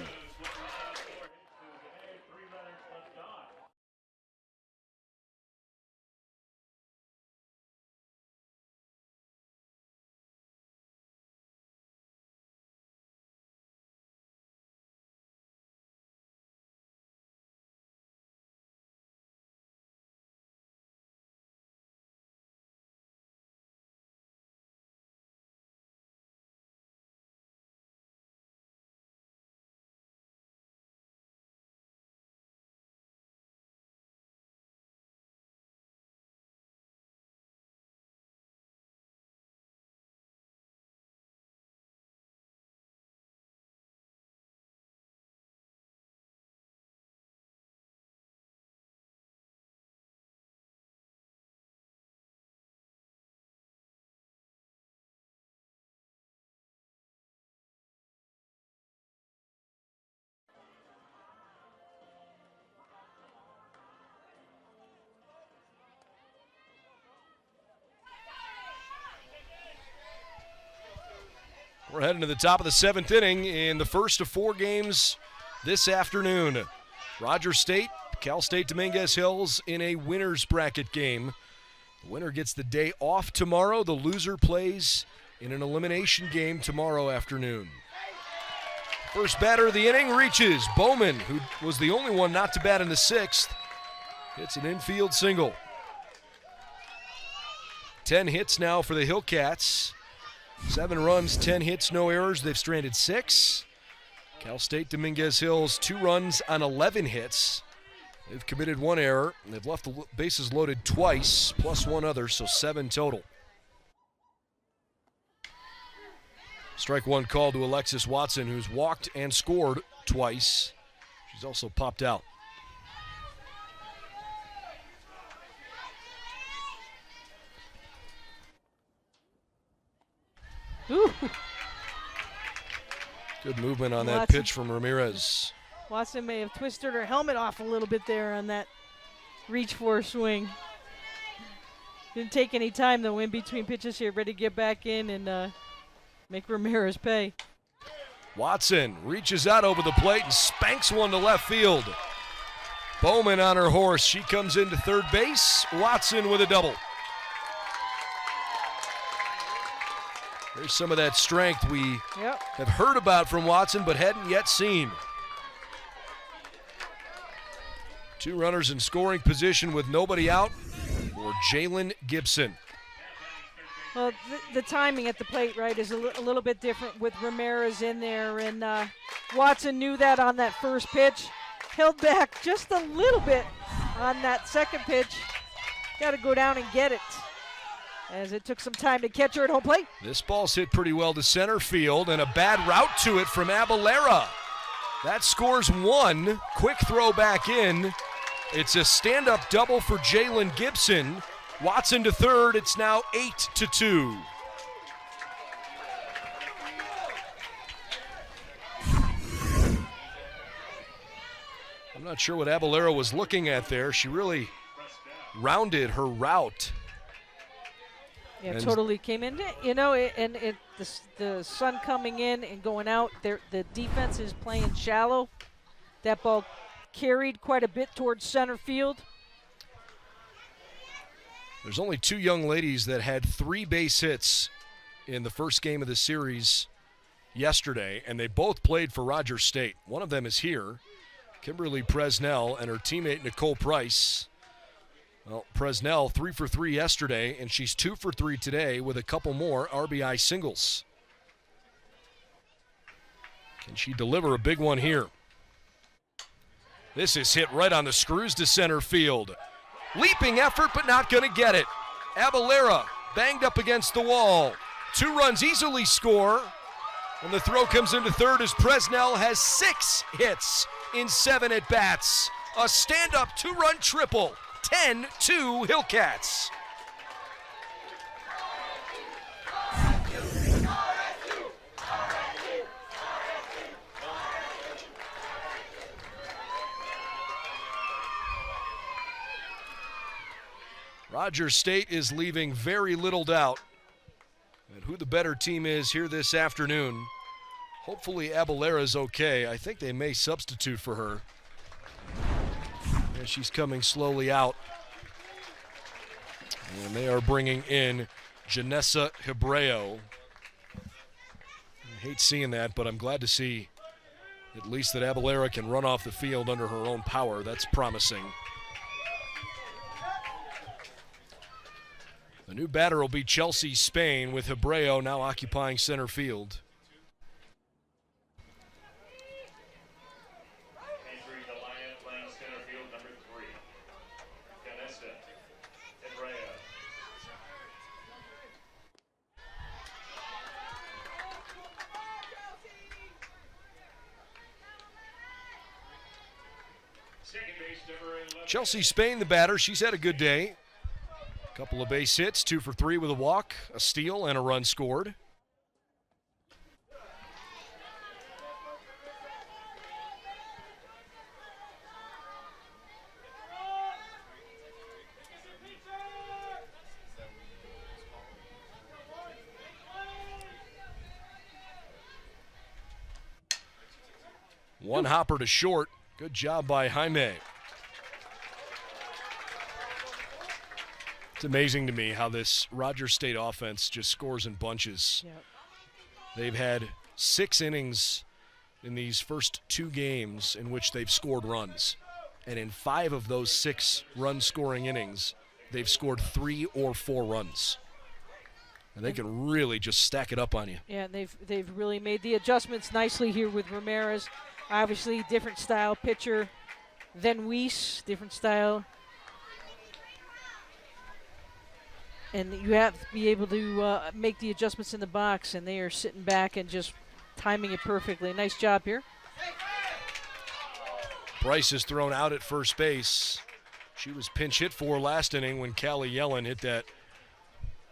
We're heading to the top of the 7th inning in the first of 4 games this afternoon. Rogers State, Cal State Dominguez Hills in a winner's bracket game. The winner gets the day off tomorrow. The loser plays in an elimination game tomorrow afternoon. First batter of the inning reaches Bowman, who was the only one not to bat in the 6th. Hits an infield single. 10 hits now for the Hillcats. 7 runs, 10 hits, no errors. They've stranded 6. Cal State Dominguez Hills, 2 runs on 11 hits. They've committed 1 error, and they've left the bases loaded twice, plus 1 other, so 7 total. Strike 1 call to Alexis Watson, who's walked and scored twice. She's also popped out. Ooh. Good movement on that Watson. pitch from Ramirez. Watson may have twisted her helmet off a little bit there on that reach for swing. Didn't take any time though in between pitches here. Ready to get back in and make Ramirez pay. Watson reaches out over the plate and spanks one to left field. Bowman on her horse. She comes into third base. Watson with a double. There's some of that strength we have heard about from Watson but hadn't yet seen. 2 runners in scoring position with nobody out for Jalen Gibson. Well, the timing at the plate, right, is a little bit different with Ramirez in there, and Watson knew that on that first pitch. Held back just a little bit on that second pitch. Got to go down and get it, as it took some time to catch her at home plate. This ball's hit pretty well to center field, and a bad route to it from Abalera. That scores 1. Quick throw back in. It's a stand-up double for Jalen Gibson. Watson to third. It's now 8-2. I'm not sure what Abalera was looking at there. She really rounded her route. Yeah, totally came in. You know, the sun coming in and going out, the defense is playing shallow. That ball carried quite a bit towards center field. There's only 2 young ladies that had 3 base hits in the first game of the series yesterday, and they both played for Rogers State. One of them is here, Kimberly Presnell, and her teammate Nicole Price. Well, Presnell 3 for 3 yesterday, and she's 2 for 3 today with a couple more RBI singles. Can she deliver a big one here? This is hit right on the screws to center field. Leaping effort, but not going to get it. Abalera banged up against the wall. 2 runs easily score. And the throw comes into third as Presnell has 6 hits in 7 at-bats. A stand-up 2-run triple. 10-2 Hillcats. Rogers State is leaving very little doubt at who the better team is here this afternoon. Hopefully Abalera's okay. I think they may substitute for her. And she's coming slowly out. And they are bringing in Janessa Hebreo. I hate seeing that, but I'm glad to see at least that Abalera can run off the field under her own power. That's promising. The new batter will be Chelsea Spain, with Hebreo now occupying center field. Adrian Delia playing center field, number 3. Janessa Hebreo. Second base, number 11. Chelsea Spain, the batter. She's had a good day. Couple of base hits, 2 for 3 with a walk, a steal, and a run scored. One hopper to short. Good job by Jaime. It's amazing to me how this Rogers State offense just scores in bunches. Yep. They've had 6 innings in these first 2 games in which they've scored runs. And in 5 of those 6 run-scoring innings, they've scored 3 or 4 runs. And they can really just stack it up on you. Yeah, they've really made the adjustments nicely here with Ramirez. Obviously, different style pitcher than Weiss, different style. And you have to be able to make the adjustments in the box, and they are sitting back and just timing it perfectly. Nice job here. Bryce is thrown out at first base. She was pinch hit for last inning when Callie Yellen hit that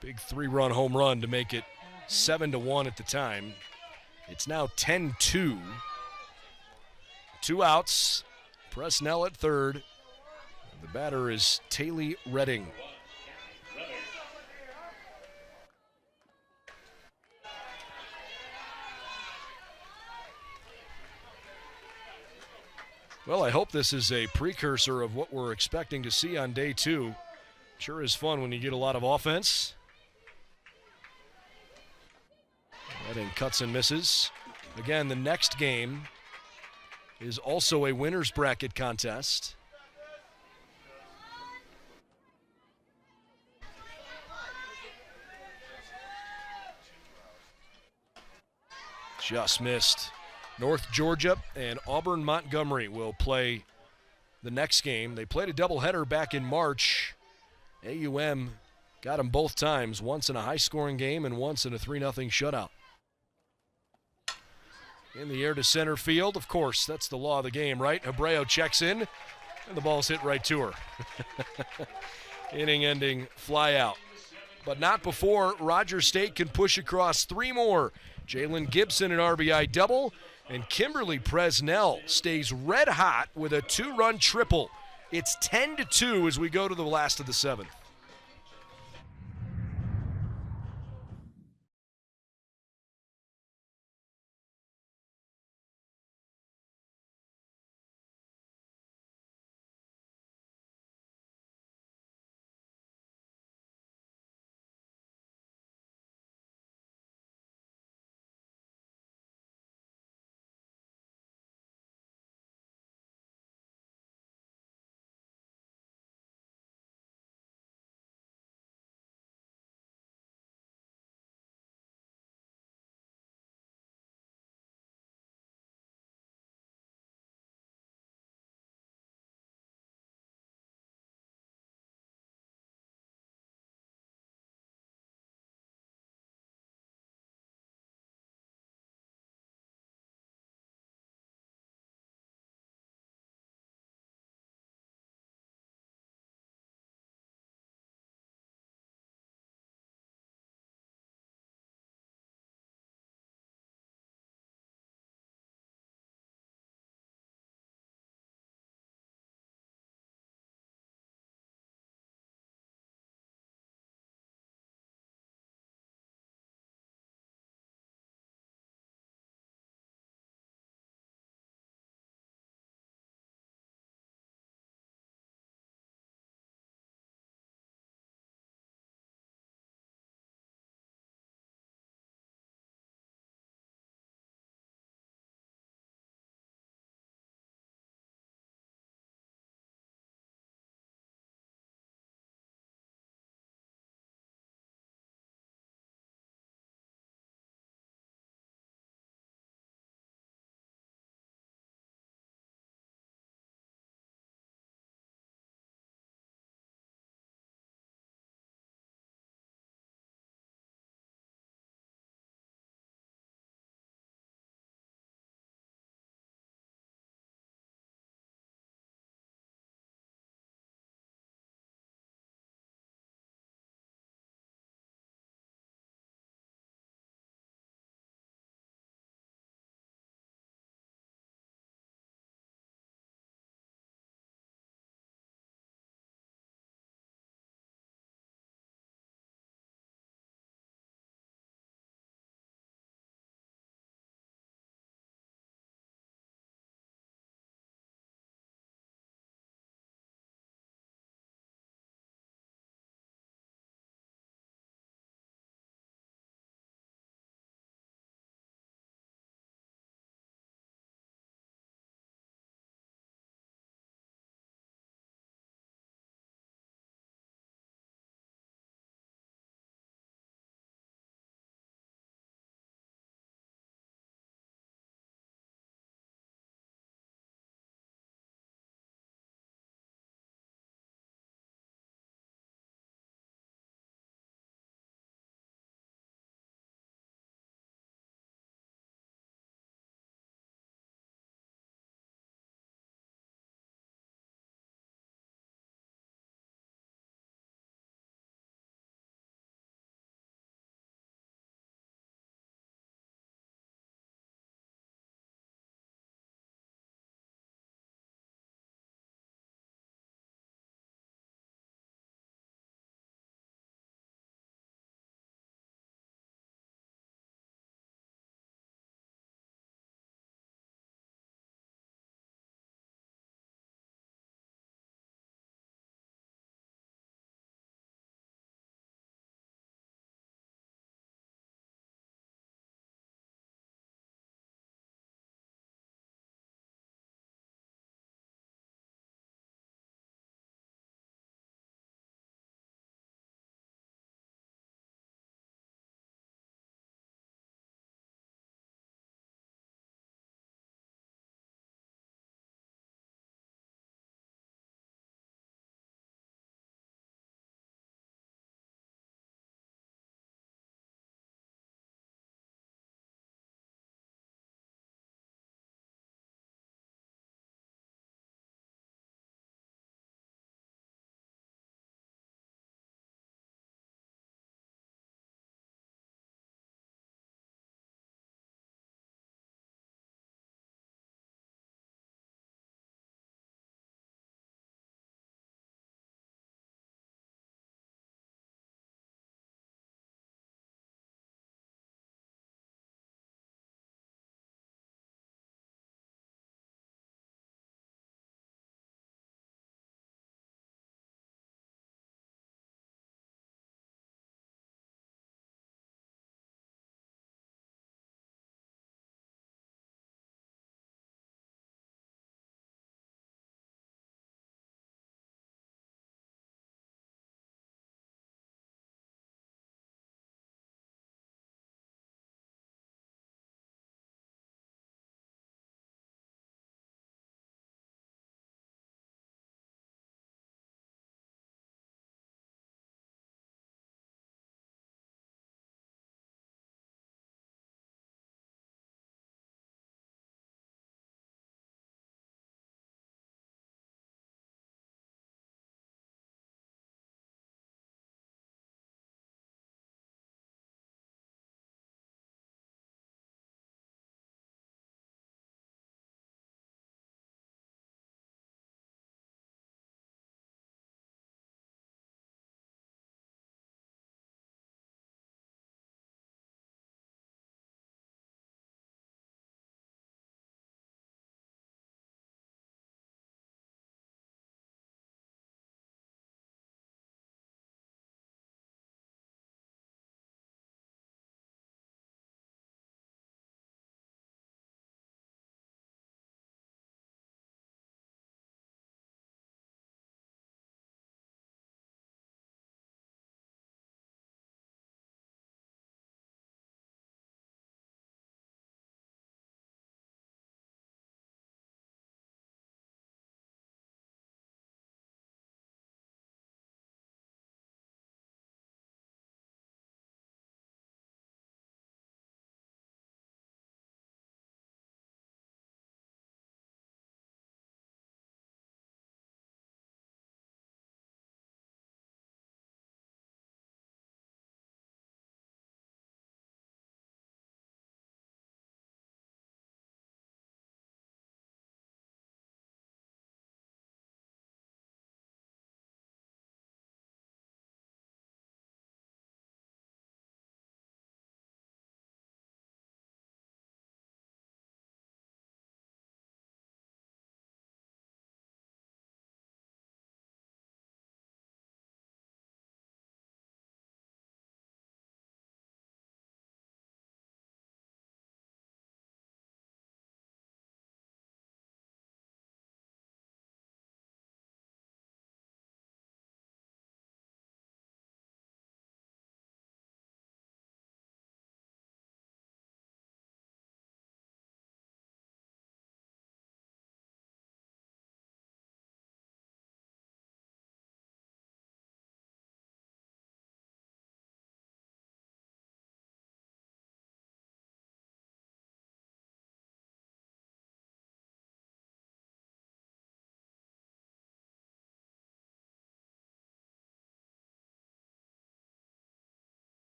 big 3-run home run to make it 7-1 at the time. It's now 10-2. 2 outs. Presnell at third. The batter is Taylor Redding. Well, I hope this is a precursor of what we're expecting to see on day 2. Sure is fun when you get a lot of offense. Redding cuts and misses. Again, the next game is also a winner's bracket contest. Just missed. North Georgia and Auburn Montgomery will play the next game. They played a doubleheader back in March. AUM got them both times, once in a high-scoring game and once in a 3-0 shutout. In the air to center field, of course, that's the law of the game, right? Abreu checks in, and the ball's hit right to her. Inning-ending fly out. But not before Rogers State can push across 3 more. Jalen Gibson an RBI double, and Kimberly Presnell stays red hot with a 2-run triple. It's 10-2 as we go to the last of the 7th.